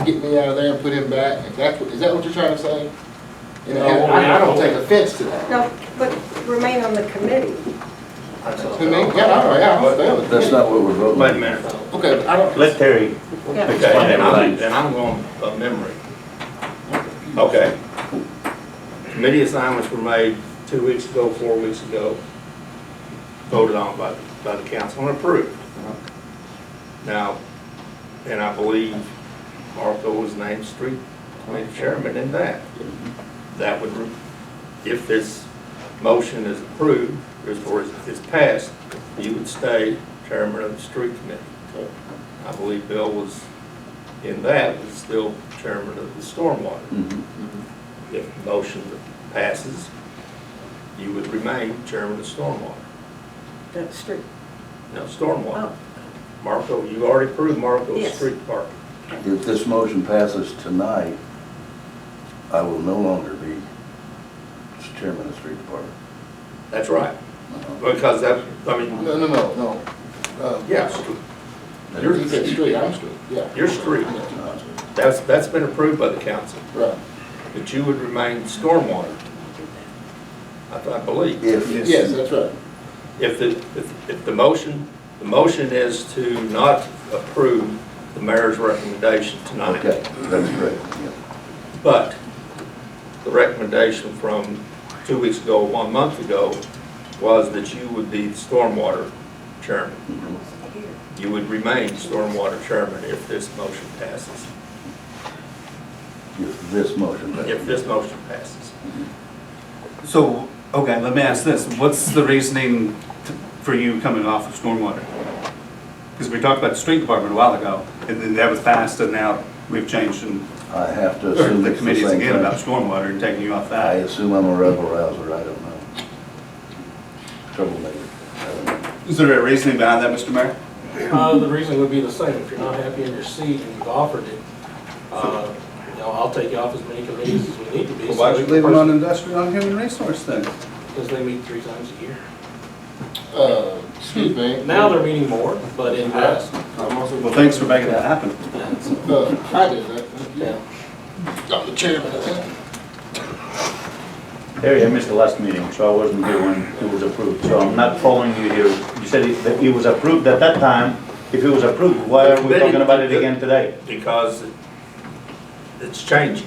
Speaker 12: get me out of there and put him back, if that's what, is that what you're trying to say? And I don't take offense to that.
Speaker 6: No, but remain on the committee.
Speaker 12: To me, yeah, I'll stay on the
Speaker 14: That's
Speaker 12: committee.
Speaker 14: not what we're voting
Speaker 7: Wait a
Speaker 14: on.
Speaker 7: minute.
Speaker 12: Okay, but I don't.
Speaker 3: Let Terry
Speaker 6: Yeah.
Speaker 3: explain everything.
Speaker 7: Then I'm going by memory. Okay. Committee assignments were made 2 weeks ago, 4 weeks ago, voted on by the council and approved. Now, and I believe Marco was named street committee chairman in that. That would, if this motion is approved, or if it's passed, you would stay chairman of the street committee. I believe Bill was in that, was still chairman of the stormwater. If the motion passes, you would remain chairman of stormwater.
Speaker 6: The street.
Speaker 7: No, stormwater.
Speaker 6: Oh.
Speaker 7: Marco, you already approved Marco's
Speaker 6: Yes.
Speaker 7: street department.
Speaker 14: If this motion passes tonight, I will no longer be chairman of the street department.
Speaker 7: That's right. Because that, I mean,
Speaker 12: No.
Speaker 7: yes.
Speaker 12: Yours is street, I'm street, yeah.
Speaker 7: Your street. That's been approved by the council,
Speaker 12: Right.
Speaker 7: that you would remain stormwater. I believe.
Speaker 12: Yes, that's right.
Speaker 7: If the motion is to not approve the mayor's recommendation tonight.
Speaker 14: Okay, that's correct. Yeah.
Speaker 7: But the recommendation from 2 weeks ago, 1 month ago, was that you would be the stormwater chairman. You would remain stormwater chairman if this motion passes.
Speaker 14: If this motion.
Speaker 7: If this motion passes.
Speaker 5: So, okay, let me ask this. What's the reasoning for you coming off of stormwater? Because we talked about the street department a while ago, and then that was passed, and now we've changed and
Speaker 14: I have to
Speaker 5: or
Speaker 14: assume
Speaker 5: the
Speaker 14: it's the
Speaker 5: committee's
Speaker 14: same
Speaker 5: again
Speaker 14: thing.
Speaker 5: about stormwater and taking you off
Speaker 14: I
Speaker 5: that.
Speaker 14: assume I'm a rebel rouser, I don't know. Troublemaker. I don't know.
Speaker 5: Is there a reasoning behind that, Mr. Mayor?
Speaker 1: The reason would be the same. If you're not happy in your seat and you've offered it, I'll take you off as many committees as we need to be.
Speaker 5: Well, why would you leave it on industrial and human resource then?
Speaker 1: Because they meet 3 times a year.
Speaker 12: Excuse me.
Speaker 1: Now they're meeting more, but in past.
Speaker 5: Well, thanks for making that happen.
Speaker 12: I did that.
Speaker 1: Yeah.
Speaker 12: I'm the chairman.
Speaker 3: Harry, I missed the last meeting, so I wasn't here when it was approved, so I'm not following you here. You said that it was approved at that time. If it was approved, why are we talking about it again today?
Speaker 7: Because it's changing.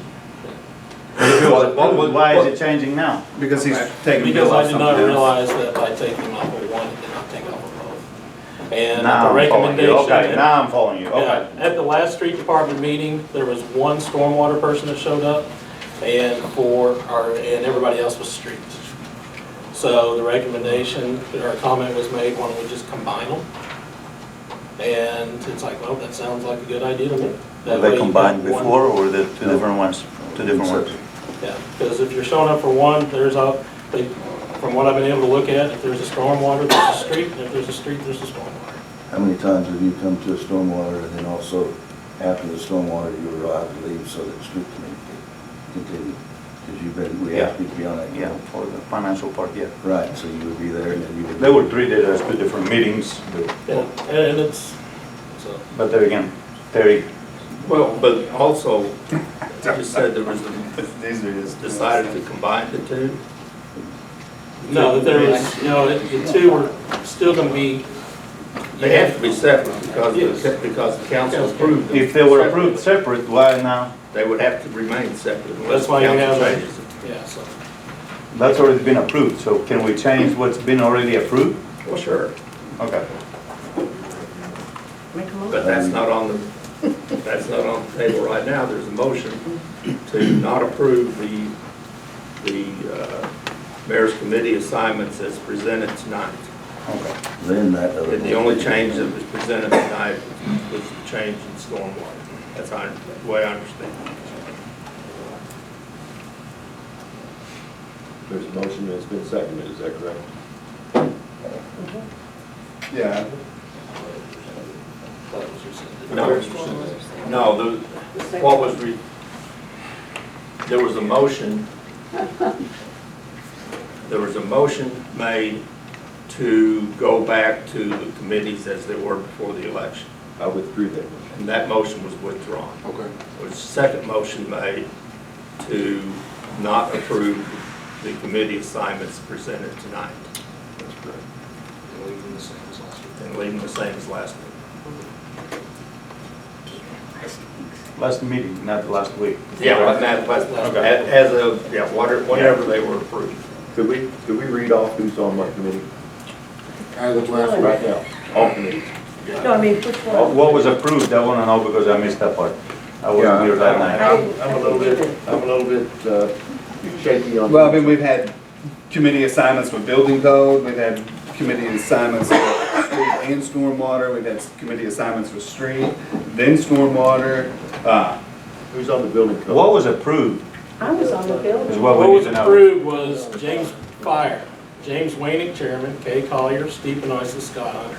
Speaker 3: If it was approved, why is it changing now?
Speaker 5: Because he's taking
Speaker 1: Because
Speaker 5: Bill
Speaker 1: I
Speaker 5: off
Speaker 1: did
Speaker 5: something
Speaker 1: not
Speaker 5: else.
Speaker 1: realize that by taking him off of one, it did not take off of both. And
Speaker 3: Now
Speaker 1: the
Speaker 3: I'm following you.
Speaker 1: recommendation.
Speaker 3: Okay, now I'm following you, okay.
Speaker 1: Yeah, at the last street department meeting, there was one stormwater person that showed up, and and everybody else was street. So the recommendation, or comment was made, why don't we just combine them? And it's like, well, that sounds like a good idea to me.
Speaker 3: Were
Speaker 1: That way
Speaker 3: they
Speaker 1: you
Speaker 3: combined
Speaker 1: got one-
Speaker 3: before, or were they two different ones? Two different ones?
Speaker 1: Yeah, because if you're showing up for one, from what I've been able to look at, if there's a stormwater, there's a street, and if there's a street, there's a stormwater.
Speaker 14: How many times have you come to a stormwater and then also after the stormwater you were allowed to leave so that the street committee could continue? Because we asked you to be on that.
Speaker 3: Yeah, for the financial part, yeah.
Speaker 14: Right, so you would be there and then you would.
Speaker 3: They were treated as two different meetings,
Speaker 1: Yeah, and it's, so.
Speaker 3: but there again, Terry,
Speaker 7: Well, but also, you said there was
Speaker 5: These are his.
Speaker 7: decided to combine the two.
Speaker 1: No, that there was, the two were still gonna be.
Speaker 7: They have to be separate because
Speaker 1: Yes.
Speaker 7: the council approved them.
Speaker 3: if they were approved separate, why now?
Speaker 7: They would have to remain separate unless
Speaker 1: That's
Speaker 7: the
Speaker 1: why you
Speaker 7: council
Speaker 1: have,
Speaker 7: changes it.
Speaker 1: yeah, so.
Speaker 3: That's already been approved, so can we change what's been already approved?
Speaker 7: Well, sure,
Speaker 3: Okay.
Speaker 6: Make a motion.
Speaker 7: but that's not on the table right now. There's a motion to not approve the mayor's committee assignments as presented tonight.
Speaker 3: Okay.
Speaker 14: Then that other.
Speaker 7: And the only change that was presented tonight was the change in stormwater. That's the way I understand it.
Speaker 9: There's a motion that's been seconded, is that correct?
Speaker 5: Yeah.
Speaker 7: No, what was, there was a motion made to go back to the committees as they were before the election.
Speaker 9: I withdrew that.
Speaker 7: And that motion was withdrawn.
Speaker 12: Okay.
Speaker 7: There was a second motion made to not approve the committee assignments presented tonight.
Speaker 9: That's correct.
Speaker 1: And leaving the same as last week.
Speaker 7: And leaving the same as last week.
Speaker 3: Last meeting, not last week.
Speaker 7: Yeah, right now, as of, yeah, whatever they were approved.
Speaker 9: Could we read off who's on what committee?
Speaker 12: As of last
Speaker 9: Right now, all committees.
Speaker 6: No, I mean, which one?
Speaker 3: What was approved, I wanna know because I missed that part. I wasn't here that night.
Speaker 9: I'm a little bit shaky on.
Speaker 5: Well, I mean, we've had committee assignments with building code, we've had committee assignments with street and stormwater, we've had committee assignments with street, then stormwater.
Speaker 9: Who's on the building code?
Speaker 3: What was approved
Speaker 6: I was on the
Speaker 3: is
Speaker 6: building.
Speaker 3: what
Speaker 1: What
Speaker 3: we
Speaker 1: was
Speaker 3: need to know.
Speaker 1: approved was James Fire, James Wainick, chairman, Kay Collier, Steve Benoist, Scott Hunter,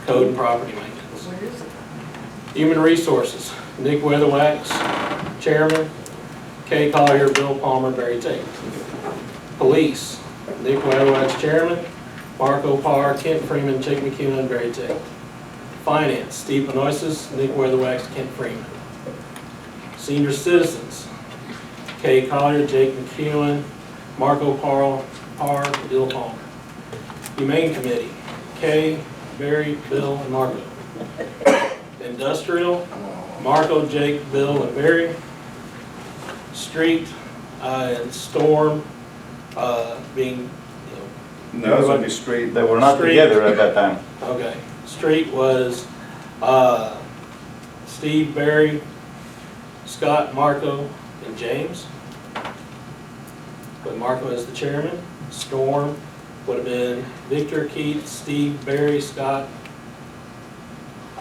Speaker 1: code and property maintenance.
Speaker 6: Where is it?
Speaker 1: Human resources, Nick Weatherwax, chairman, Kay Collier, Bill Palmer, Barry Tate. Police, Nick Weatherwax, chairman, Mark Opar, Kent Freeman, Chick McEwen, and Barry Tate. Finance, Steve Benoist, Nick Weatherwax, Kent Freeman. Senior Citizens, Kay Collier, Jake McEwen, Marco Parr, and Bill Palmer. Humane Committee, Kay, Barry, Bill, and Marco. Industrial, Marco, Jake, Bill, and Barry. Street and Storm being,
Speaker 5: No, it's gonna be straight.
Speaker 3: They were not
Speaker 1: Street.
Speaker 3: together at that time.
Speaker 1: okay. Street was Steve, Barry, Scott, Marco, and James. With Marco as the chairman. Storm would have been Victor, Keith, Steve, Barry, Scott,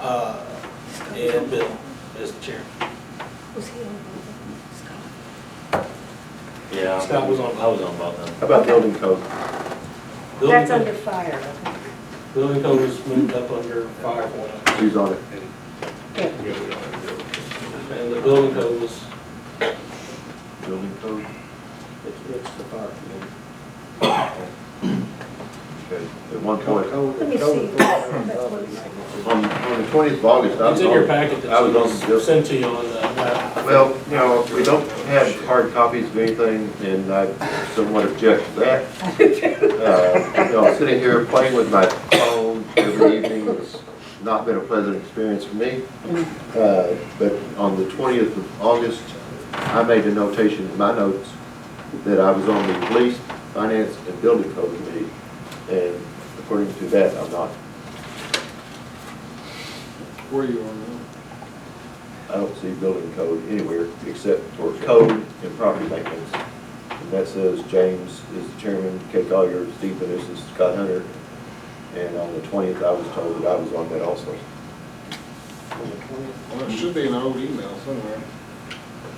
Speaker 1: and Bill as the chairman.
Speaker 6: Was he on
Speaker 7: Yeah.
Speaker 1: Scott was on.
Speaker 7: I was on both of them.
Speaker 9: How about building code?
Speaker 1: Building
Speaker 6: That's
Speaker 1: code-
Speaker 6: under fire.
Speaker 1: Building code was moved up under fire for now.
Speaker 9: Who's on it?
Speaker 6: Yeah.
Speaker 1: And the building code was,
Speaker 9: Building code?
Speaker 7: It's the fire
Speaker 9: Okay. At one point,
Speaker 6: Let me see.
Speaker 9: on the 20th of August, I
Speaker 1: it's
Speaker 9: was
Speaker 1: in your
Speaker 9: on,
Speaker 1: packet
Speaker 9: I was on
Speaker 1: that
Speaker 9: the
Speaker 1: was sent to you on the,
Speaker 9: well, you know, we don't have hard copies of anything, and I somewhat object to that. You know, sitting here playing with my phone every evening has not been a pleasant experience for me. But on the 20th of August, I made a notation in my notes that I was on the Police, Finance, and Building Code Committee, and according to that, I'm not.
Speaker 12: Where you on
Speaker 9: I don't see building code anywhere except for code and property maintenance. And that says James is the chairman, Kay Collier, Steve Benoist, Scott Hunter. And on the 20th, I was told that I was on that also.
Speaker 12: Well, it should be an old email somewhere.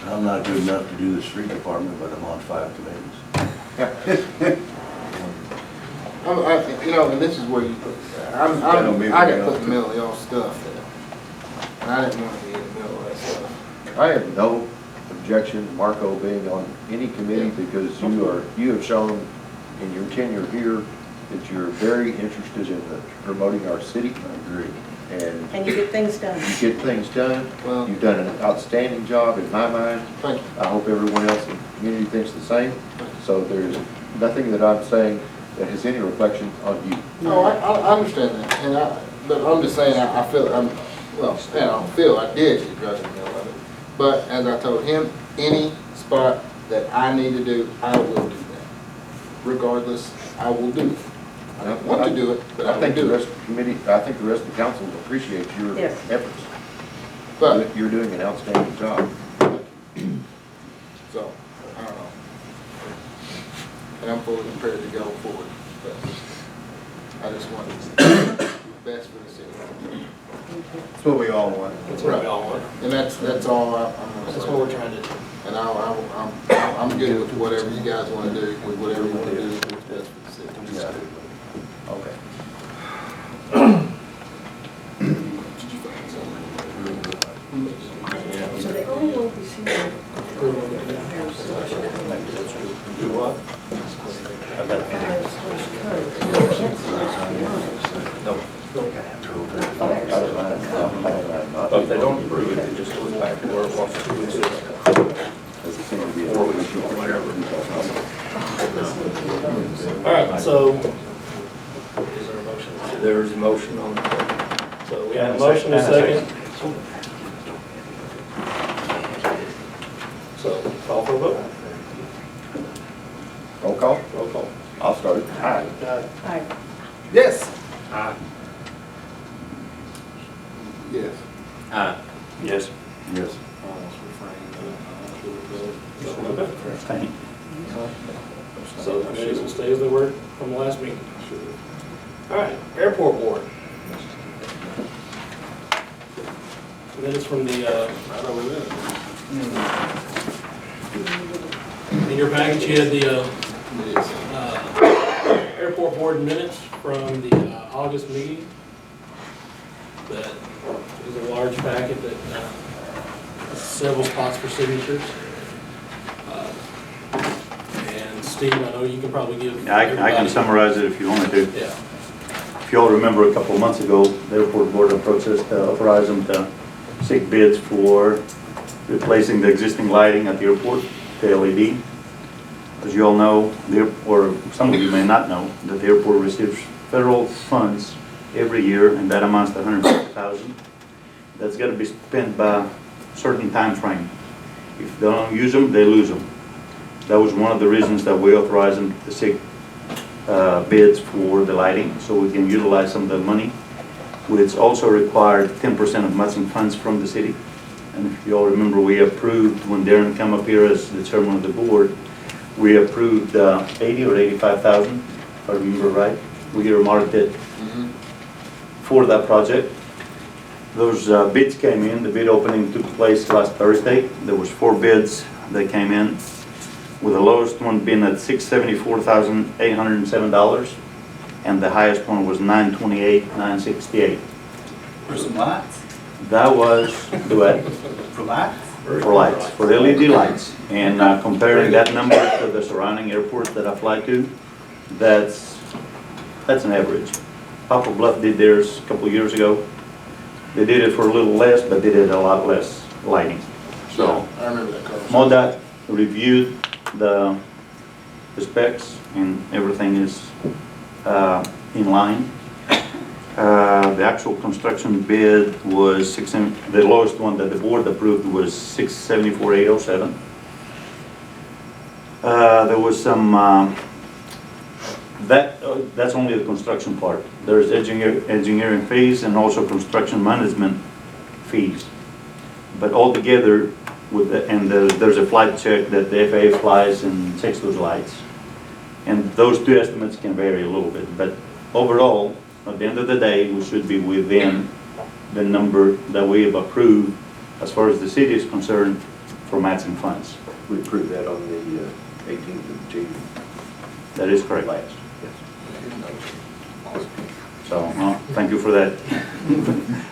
Speaker 14: I'm not good enough to do the street department, but I'm on 5 committees.
Speaker 12: You know, and this is where you put, I got put in the middle of y'all stuff. And I didn't want to be in the middle of that stuff.
Speaker 9: I have no objection to Marco being on any committee because you have shown in your tenure here that you're very interested in promoting our city. I agree.
Speaker 6: And you get things done.
Speaker 9: You get things done.
Speaker 12: Well,
Speaker 9: You've done an outstanding job in my mind.
Speaker 12: thank you.
Speaker 9: I hope everyone else in the community thinks the same. So there's nothing that I'm saying that has any reflection on you.
Speaker 12: No, I understand that, but I'm just saying, I feel, I did get drugged in the middle of it. But as I told him, any spot that I need to do, I will do that. Regardless, I will do it. I don't want to do it, but I
Speaker 9: I
Speaker 12: will
Speaker 9: think the
Speaker 12: do
Speaker 9: rest
Speaker 12: it.
Speaker 9: of the committee, I think the rest of the council appreciates your
Speaker 6: Yes.
Speaker 9: efforts.
Speaker 12: But,
Speaker 9: You're doing an outstanding job.
Speaker 12: so, I don't know. And I'm fully prepared to go forward, but I just want the best for the city.
Speaker 5: That's what we all want.
Speaker 1: that's what we all want.
Speaker 12: And that's all I'm gonna
Speaker 1: That's
Speaker 12: say.
Speaker 1: what we're trying to do.
Speaker 12: And I'm good with whatever you guys want to do, with whatever you want to do, what's best for the city.
Speaker 9: Okay.
Speaker 6: So they only will be seen.
Speaker 7: Do what? But if they don't approve it, it just goes back to where it was 2 weeks ago.
Speaker 1: All right, so, is there a motion?
Speaker 7: There's a motion on the floor.
Speaker 1: So we have a motion and a second. So, call for a vote.
Speaker 9: Roll call?
Speaker 1: Roll call.
Speaker 9: I'll start it.
Speaker 6: Aye.
Speaker 5: Yes.
Speaker 12: Yes.
Speaker 3: Yes.
Speaker 9: Yes.
Speaker 1: So the committees will stay as they were from the last meeting. All right, airport board. Minutes from the, right over there. In your package, you had the airport board minutes from the August meeting. That is a large packet that has several spots for signatures. And Steve, I know you can probably give.
Speaker 3: Yeah, I can
Speaker 1: everybody-
Speaker 3: summarize it if you want me to.
Speaker 1: Yeah.
Speaker 3: If you all remember, a couple of months ago, the airport board approached us to authorize them to seek bids for replacing the existing lighting at the airport, the LED. As you all know, or some of you may not know, that the airport receives federal funds every year, and that amounts to $150,000. That's got to be spent by a certain time frame. If they don't use them, they lose them. That was one of the reasons that we authorized them to seek bids for the lighting, so we can utilize some of the money, which also required 10% of matching funds from the city. And if you all remember, we approved, when Darren came up here as the chairman of the board, we approved 80 or 85,000, if I remember right. We earmarked it for that project. Those bids came in. The bid opening took place last Thursday. There was 4 bids that came in, with the lowest one being at $674,807, and the highest one was $928,968.
Speaker 5: For some lights?
Speaker 3: That was the what?
Speaker 5: For lights?
Speaker 3: For lights, for LED lights. And comparing that number to the surrounding airports that I fly to, that's an average. Poplar Bluff did theirs a couple of years ago. They did it for a little less, but they did a lot less lighting. So
Speaker 12: I remember that car.
Speaker 3: MoDOT reviewed the specs, and everything is in line. The actual construction bid was the lowest one that the board approved was $674,807. There was some, that's only the construction part. There's engineering fees and also construction management fees. But altogether, there's a flight check that the FAA flies and checks those lights. And those two estimates can vary a little bit, but overall, at the end of the day, we should be within the number that we have approved as far as the city is concerned for matching funds.
Speaker 9: We approved that on the 18th of June.
Speaker 3: That is correct.
Speaker 9: Last.
Speaker 3: So, thank you for that.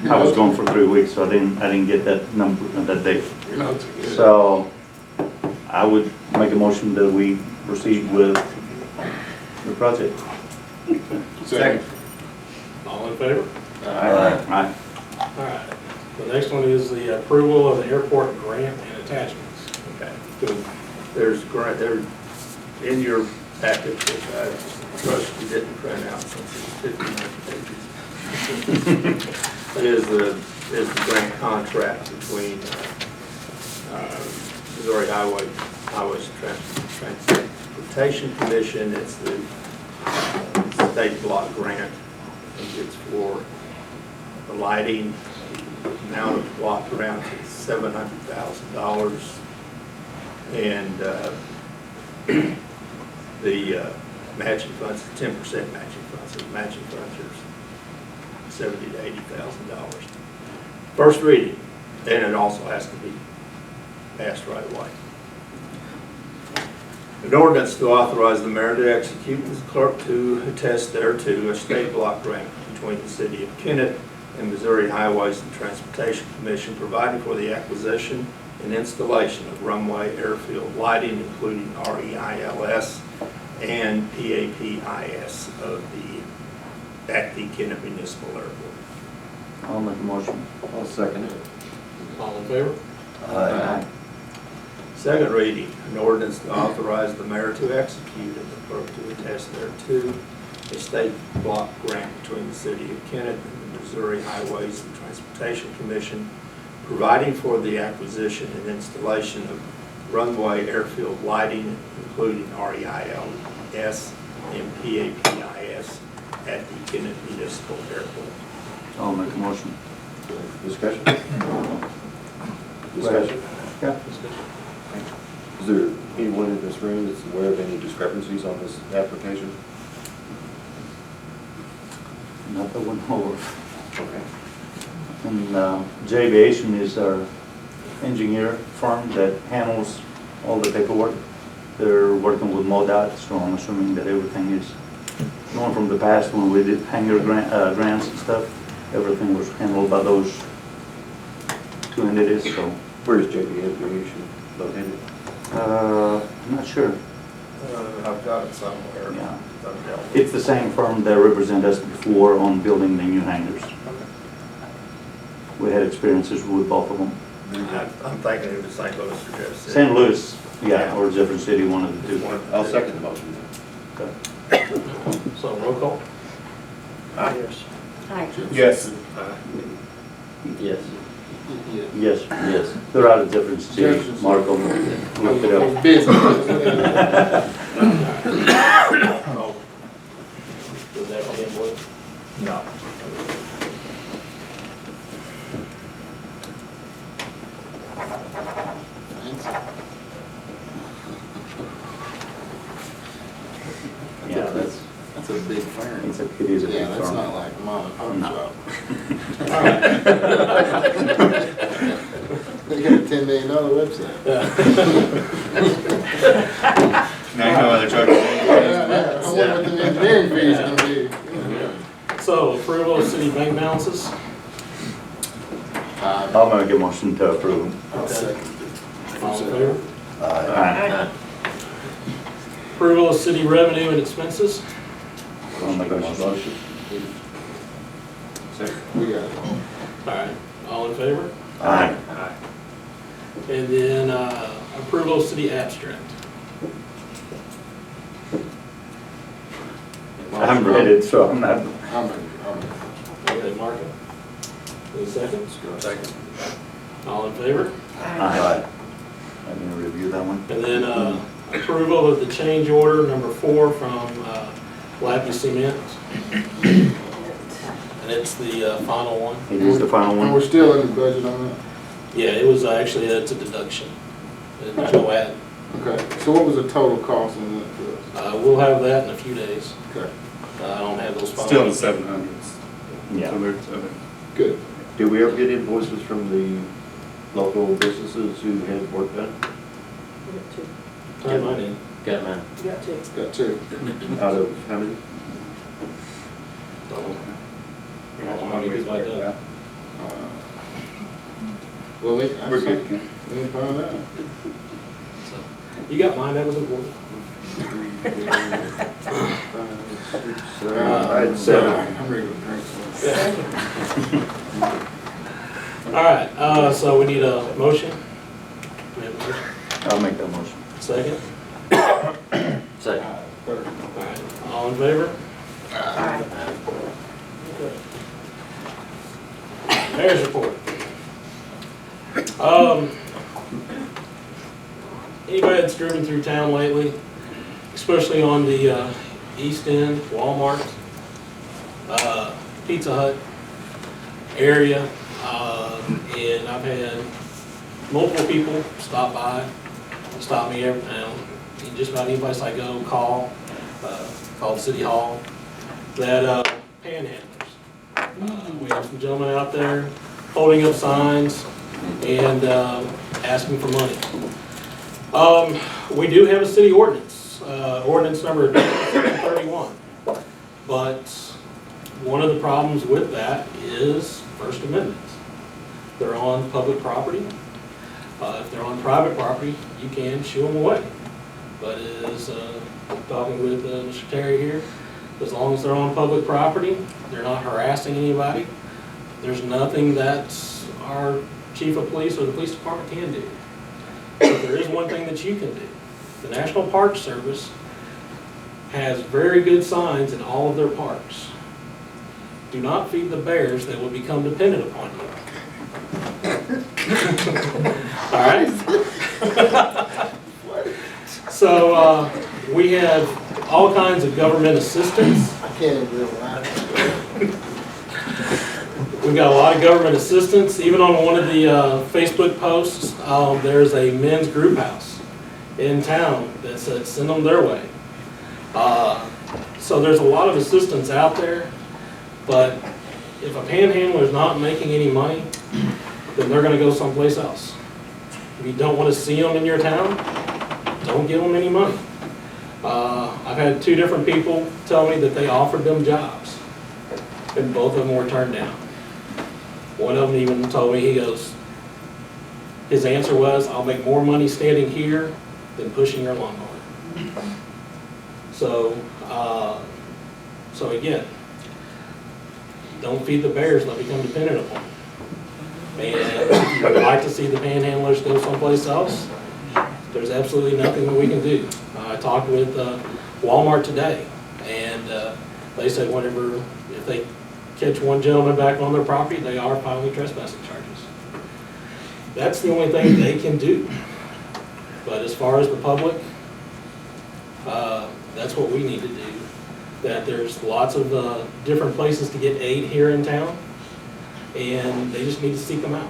Speaker 3: I was gone for 3 weeks, so I didn't get that number that day. So, I would make a motion that we proceed with the project.
Speaker 12: Second.
Speaker 1: All in favor?
Speaker 3: Aye.
Speaker 1: All right. The next one is the approval of the airport grant and attachments.
Speaker 7: Okay, good. There's grant, there, in your packet, which I trust you didn't print out since it's 59 pages. Is the grant contract between Missouri Highways Transportation Commission. It's the state block grant. It's for the lighting. The amount of block grant is $700,000. And the matching funds, 10% matching funds. So the matching funds are $70,000 to $80,000. First reading, and it also has to be passed right away. An ordinance to authorize the mayor to execute and the clerk to attest thereto a state block grant between the city of Kennett and Missouri Highways and Transportation Commission, providing for the acquisition and installation of runway airfield lighting, including REILS and PAPIS at the Kennett Municipal Airport.
Speaker 3: I'll make a motion.
Speaker 9: I'll second it.
Speaker 1: All in favor?
Speaker 3: Aye.
Speaker 7: Second reading, an ordinance to authorize the mayor to execute and the clerk to attest thereto a state block grant between the city of Kennett and the Missouri Highways and Transportation Commission, providing for the acquisition and installation of runway airfield lighting, including REILS and PAPIS at the Kennett Municipal Airport.
Speaker 3: I'll make a motion.
Speaker 9: Discussion? Discussion?
Speaker 3: Yeah.
Speaker 9: Is there anyone in this room that's aware of any discrepancies on this application?
Speaker 3: Not that one over.
Speaker 9: Okay.
Speaker 3: And J-Aviation is our engineer firm that handles all the paperwork. They're working with MoDOT, so I'm assuming that everything is going from the past when we did hangar grants and stuff. Everything was handled by those two entities, so.
Speaker 9: Where is JB Aviation located?
Speaker 3: I'm not sure.
Speaker 7: I've got it somewhere.
Speaker 3: Yeah. It's the same firm that represented us before on building the new hangars. We had experiences with both of them.
Speaker 7: I'm thinking it was St. Louis or Jeff City.
Speaker 3: St. Louis, yeah, or Jefferson City, one of the two.
Speaker 9: I'll second the motion.
Speaker 1: So roll call?
Speaker 7: Yes.
Speaker 6: Aye.
Speaker 5: Yes.
Speaker 14: Yes.
Speaker 12: Yeah.
Speaker 3: Yes, yes. They're out of different cities.
Speaker 12: Jefferson.
Speaker 3: Mark them, look it
Speaker 12: I
Speaker 3: up.
Speaker 12: was busy.
Speaker 1: Oh. Does that come in with?
Speaker 7: No.
Speaker 3: Yeah, that's,
Speaker 12: That's a big firm.
Speaker 3: it is a big
Speaker 12: Yeah, that's
Speaker 3: firm.
Speaker 12: not like mom and pop shop. They got a $10 million website.
Speaker 5: Now you know why they're charging.
Speaker 12: I wonder what the engineering fee is gonna be.
Speaker 1: So approval of city bank balances?
Speaker 3: I'll make a motion to approve.
Speaker 1: All in favor?
Speaker 3: Aye.
Speaker 1: Approval of city revenue and expenses?
Speaker 3: I'll make a motion.
Speaker 12: We got it.
Speaker 1: All right, all in favor?
Speaker 3: Aye.
Speaker 1: And then approval of city abstract.
Speaker 3: I haven't read it, so I'm not.
Speaker 12: I'm
Speaker 1: Okay, Marco. Any seconds?
Speaker 7: Second.
Speaker 1: All in favor?
Speaker 3: Aye. I didn't review that one.
Speaker 1: And then approval of the change order number 4 from Lappy Cement. And it's the final one.
Speaker 3: It is the final
Speaker 12: And we're
Speaker 3: one.
Speaker 12: still in the budget on that?
Speaker 1: Yeah, it was actually, it's a deduction. There's no add.
Speaker 12: Okay, so what was the total cost on that for us?
Speaker 1: We'll have that in a few days.
Speaker 12: Okay,
Speaker 1: I don't have those.
Speaker 5: Still in the
Speaker 1: final.
Speaker 5: 700s.
Speaker 3: Yeah.
Speaker 5: So we're-
Speaker 12: good.
Speaker 9: Did we ever get invoices from the local businesses who had work done?
Speaker 1: Turn mine in.
Speaker 14: Got mine.
Speaker 6: Got to.
Speaker 12: Got two.
Speaker 9: Out of how many?
Speaker 1: How many people I done?
Speaker 12: Well, we,
Speaker 5: We're good.
Speaker 12: we didn't find out.
Speaker 1: You got mine, that was important.
Speaker 9: I had 7.
Speaker 12: I'm ready to drink some.
Speaker 1: All right, so we need a motion. We have a motion.
Speaker 3: I'll make that motion.
Speaker 1: Second.
Speaker 14: Second.
Speaker 1: All right, all in favor?
Speaker 6: Aye.
Speaker 1: Mayor's report. Anybody that's driven through town lately, especially on the east end, Walmart, Pizza Hut area, and I've had multiple people stop me every now, and just about any place I go, call the city hall, that panhandlers. We have some gentlemen out there holding up signs and asking for money. We do have a city ordinance, ordinance number 31. But one of the problems with that is First Amendment. They're on public property. If they're on private property, you can shoo them away. But as talking with Mr. Terry here, as long as they're on public property, they're not harassing anybody, there's nothing that our chief of police or the police department can do. But there is one thing that you can do. The National Park Service has very good signs in all of their parks. Do not feed the bears that will become dependent upon you. All right? So we have all kinds of government assistance.
Speaker 12: I can't even realize.
Speaker 1: We've got a lot of government assistance. Even on one of the Facebook posts, there's a men's group house in town that said send them their way. So there's a lot of assistance out there, but if a panhandler is not making any money, then they're going to go someplace else. If you don't want to see them in your town, don't give them any money. I've had 2 different people tell me that they offered them jobs, and both of them were turned down. One of them even told me, his answer was, I'll make more money standing here than pushing your lawnmower. So, so again, don't feed the bears, let become dependent upon them. And if you would like to see the panhandlers go someplace else, there's absolutely nothing that we can do. I talked with Walmart today, and they said whenever, if they catch one gentleman back on their property, they are filing trespassing charges. That's the only thing they can do. But as far as the public, that's what we need to do. That there's lots of different places to get aid here in town, and they just need to seek them out.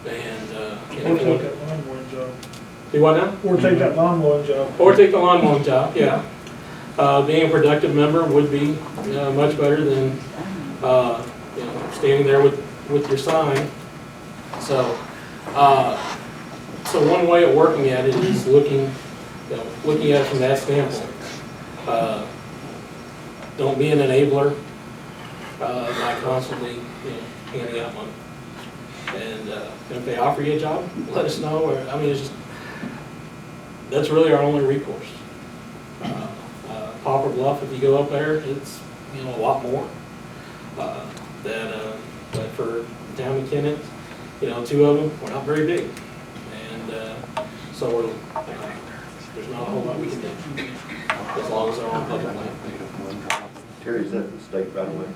Speaker 1: And
Speaker 15: Or take that lawn mowing job.
Speaker 1: do what now?
Speaker 15: Or take that lawn mowing job.
Speaker 1: Or take the lawn mowing job, yeah. Being a productive member would be much better than you know, standing there with your sign. So, so one way of working at it is looking at it from that standpoint. Don't be an enabler by constantly handing out money. And if they offer you a job, let us know. Or, I mean, it's just, that's really our only recourse. Poplar Bluff, if you go up there, it's a lot more. But for the town of Kennett, two of them, we're not very big, and so we're there's not a whole lot we can do as long as they're on public land.
Speaker 9: Terry, is that the state right away?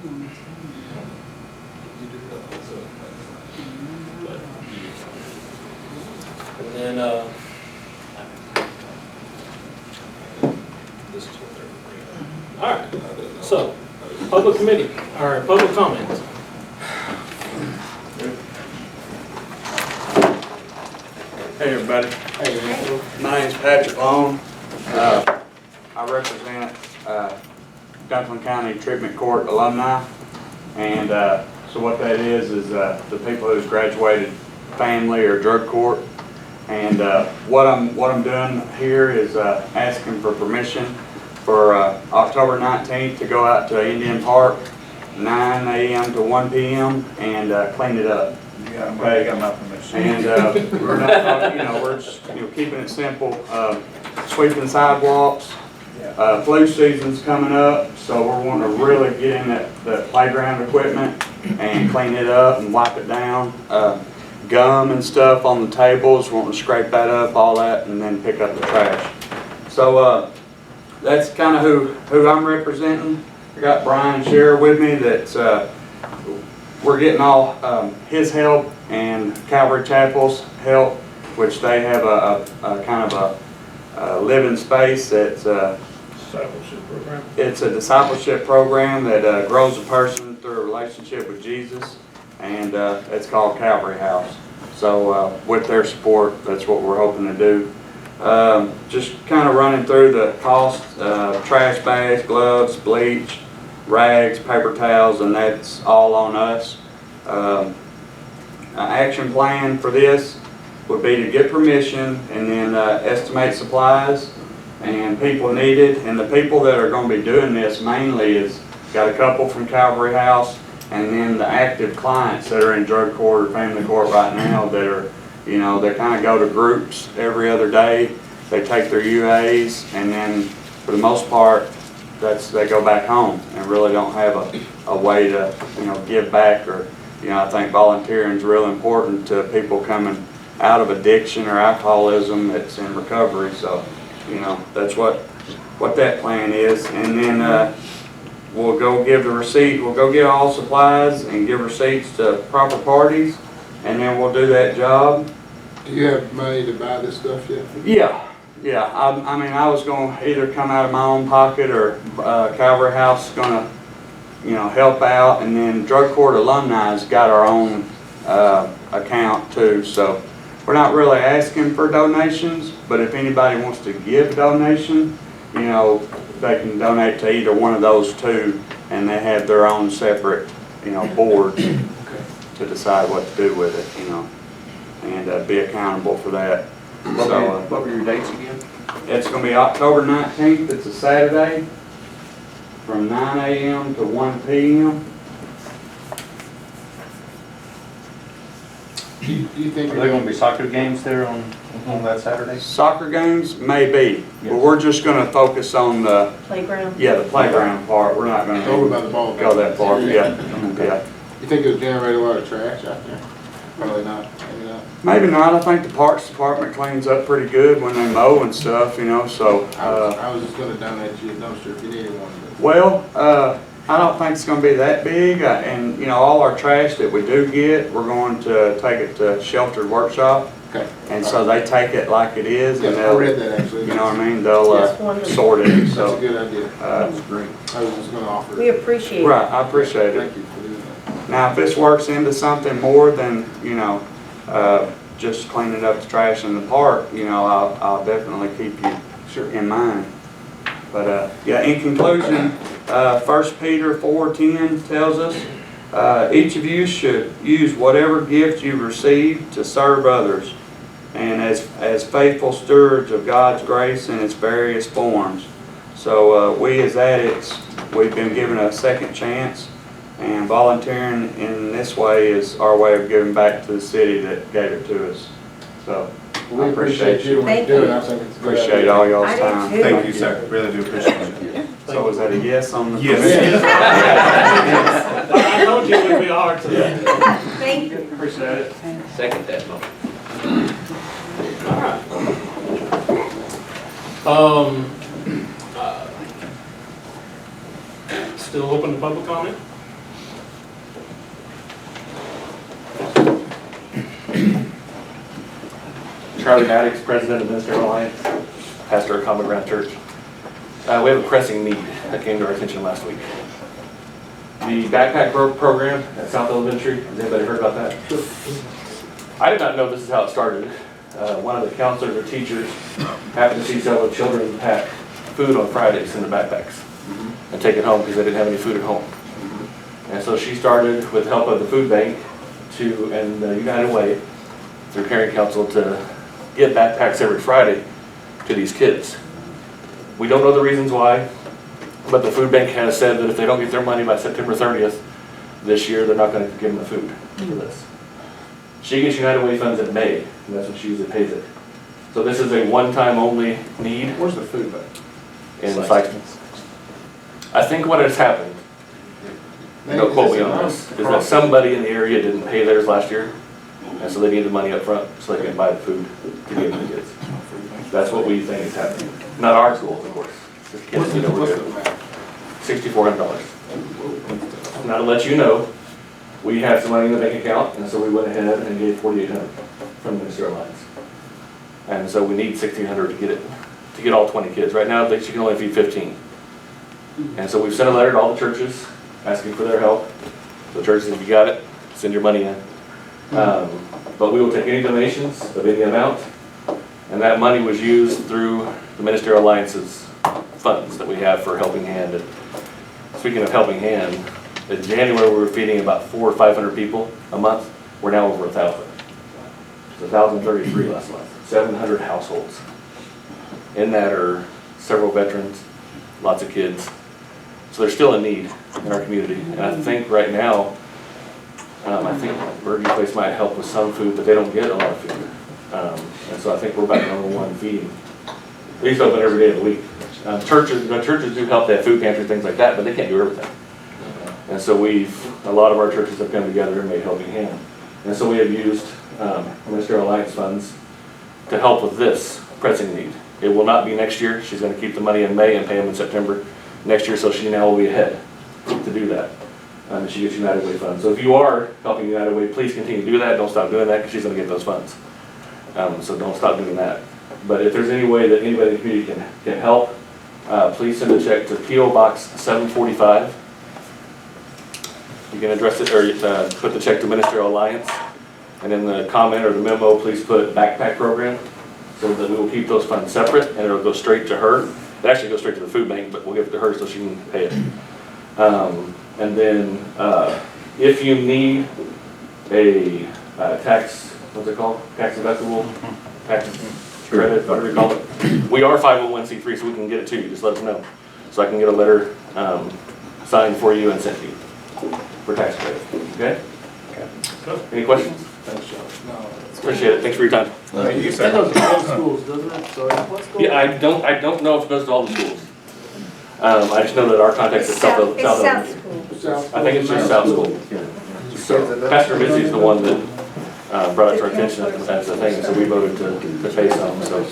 Speaker 1: And then this is what they're. All right. So, public committee, or public comment.
Speaker 5: Hey, everybody. Hey, my name's Patrick Long. I represent Duncombe County Treatment Court alumni. And so what that is the people who's graduated family or drug court. And what I'm doing here is asking for permission for October 19th to go out to Indian Park, 9 a.m. to 1 p.m. and clean it up.
Speaker 3: Okay, got my permission.
Speaker 5: And we're not talking, we're just keeping it simple. Sweeping sidewalks. Flu season's coming up, so we're wanting to really get in the playground equipment and clean it up and wipe it down. Gum and stuff on the tables, wanting to scrape that up, all that, and then pick up the trash. So that's kind of who I'm representing. I got Brian Scherer with me that's we're getting all his help and Calvary Chapel's help, which they have a kind of a living space that's
Speaker 15: Discipleship program.
Speaker 5: it's a discipleship program that grows a person through a relationship with Jesus, and it's called Calvary House. So with their support, that's what we're hoping to do. Just kind of running through the cost, trash bags, gloves, bleach, rags, paper towels, and that's all on us. An action plan for this would be to get permission and then estimate supplies and people needed. And the people that are going to be doing this mainly is got a couple from Calvary House, and then the active clients that are in drug court or family court right now that are, they kind of go to groups every other day. They take their UAs, and then for the most part, they go back home and really don't have a way to, give back. Or, I think volunteering is real important to people coming out of addiction or alcoholism that's in recovery. So, that's what that plan is. And then we'll go give the receipt. We'll go get all supplies and give receipts to proper parties, and then we'll do that job.
Speaker 12: Do you have money to buy this stuff yet?
Speaker 5: Yeah. I mean, I was going to either come out of my own pocket or Calvary House is going to, help out. And then Drug Court Alumni's got our own account too. So we're not really asking for donations, but if anybody wants to give a donation, they can donate to either one of those two, and they have their own separate, boards to decide what to do with it, and be accountable for that.
Speaker 9: What were your dates again?
Speaker 5: It's going to be October 19th. It's a Saturday from 9 a.m. to 1 p.m.
Speaker 12: Do you think?
Speaker 3: Are there gonna be soccer games there on that Saturday?
Speaker 5: Soccer games, maybe, but we're just gonna focus on the,
Speaker 6: Playground?
Speaker 5: yeah, the playground part. We're not
Speaker 12: Over by
Speaker 5: gonna
Speaker 12: the ball.
Speaker 5: go that far, yeah.
Speaker 12: You think it'll generate a lot of trash out there? Probably not, maybe not.
Speaker 5: Maybe not. I think the Parks Department cleans up pretty good when they mow and stuff, you know, so,
Speaker 12: I was just gonna donate you a dumpster if you needed one. but-
Speaker 5: well, I don't think it's gonna be that big, and, you know, all our trash that we do get, we're going to take it to Sheltered Workshop,
Speaker 12: Okay.
Speaker 5: and so they take it like it is, and
Speaker 12: Yeah, I
Speaker 5: they'll,
Speaker 12: read that actually.
Speaker 5: you know what I mean, they'll,
Speaker 6: That's wonderful.
Speaker 5: sort it,
Speaker 12: That's a
Speaker 5: so.
Speaker 12: good idea.
Speaker 5: That's great.
Speaker 12: I was just gonna offer
Speaker 6: We
Speaker 12: it.
Speaker 6: appreciate it.
Speaker 5: Right, I appreciate it.
Speaker 12: Thank you for doing that.
Speaker 5: Now, if this works into something more than, you know, just cleaning up the trash in the park, you know, I'll definitely keep you
Speaker 12: Sure.
Speaker 5: in mind. But, yeah, in conclusion, 1 Peter 4:10 tells us, each of you should use whatever gift you receive to serve others, and as faithful stewards of God's grace in its various forms. So we as addicts, we've been given a second chance, and volunteering in this way is our way of giving back to the city that gave it to us. So
Speaker 12: We appreciate you when you
Speaker 6: Thank
Speaker 12: do it.
Speaker 6: you.
Speaker 12: I think it's a good
Speaker 5: appreciate
Speaker 12: idea.
Speaker 5: all y'all's
Speaker 6: I do
Speaker 5: time.
Speaker 6: too.
Speaker 5: Thank
Speaker 6: Thank
Speaker 5: you,
Speaker 6: you,
Speaker 5: sir. Really do appreciate it. So is that a yes on the?
Speaker 3: Yes.
Speaker 1: I told you it would be hard to.
Speaker 6: Thank you.
Speaker 5: Appreciate it.
Speaker 2: Second that motion.
Speaker 1: All right. Still open to public comment?
Speaker 2: Charlie Maddox, President of Ministerial Alliance, pastor of Common Ground Church. We have a pressing need that came to our attention last week. The backpack program at South Elementary, has anybody heard about that? I did not know this is how it started. One of the counselors or teachers happened to see several children pack food on Fridays in their backpacks and take it home because they didn't have any food at home. And so she started, with the help of the food bank and the United Way, through Caring Council, to get backpacks every Friday to these kids. We don't know the reasons why, but the food bank has said that if they don't get their money by September 30th this year, they're not going to give them the food for this. She gets United Way funds in May, and that's when she usually pays it. So this is a one-time only need.
Speaker 12: Where's the food bank?
Speaker 2: In Sikeston. I think what has happened, don't quote me on this, is that somebody in the area didn't pay theirs last year, and so they needed money up front so they could buy the food to give to the kids. That's what we think is happening. Not our schools, of course. The kids need over there. $6,400. Now to let you know, we have some money in the bank account, and so we went ahead and gave $4,800 from the Ministerial Alliance. And so we need $1,600 to get it, to get all 20 kids. Right now, you can only feed 15. And so we've sent a letter to all the churches asking for their help. So churches, if you got it, send your money in. But we will take any donations of any amount, and that money was used through the Ministerial Alliance's funds that we have for Helping Hand. And speaking of Helping Hand, in January we were feeding about 400 or 500 people a month. We're now over 1,000. It's 1,033 last month. 700 households. In that are several veterans, lots of kids. So there's still a need in our community. And I think right now, I think Burger Place might help with some food, but they don't get a lot of food. And so I think we're about #1 feeding. They used to open every day of the week. Churches do help, they have food pantries, things like that, but they can't do everything. And so a lot of our churches have come together and made Helping Hand. And so we have used Ministerial Alliance funds to help with this pressing need. It will not be next year. She's going to keep the money in May and pay them in September next year, so she now will be ahead to do that. And she gets United Way funds. So if you are helping United Way, please continue to do that. Don't stop doing that because she's going to get those funds. So don't stop doing that. But if there's any way that anybody in the community can help, please send a check to P.O. Box 745. You can address it or put the check to Ministerial Alliance. And in the comment or the memo, please put backpack program so that we will keep those funds separate and it'll go straight to her. It actually goes straight to the food bank, but we'll give it to her so she can pay it. And then if you need a tax, what's it called? Tax deductible, tax credit, whatever you call it. We are 501c3, so we can get it to you. Just let us know. So I can get a letter signed for you and sent to you for tax credit. Okay? Any questions?
Speaker 10: Thanks, John.
Speaker 2: Appreciate it. Thanks for your time.
Speaker 7: You said those are all schools, doesn't it? So what school?
Speaker 2: Yeah, I don't know if it goes to all the schools. I just know that our contact is South
Speaker 6: It's South
Speaker 2: Elementary.
Speaker 6: School.
Speaker 2: I think it's just South School. Pastor Mitzi is the one that brought it to our attention as a thing, so we voted to pay some, so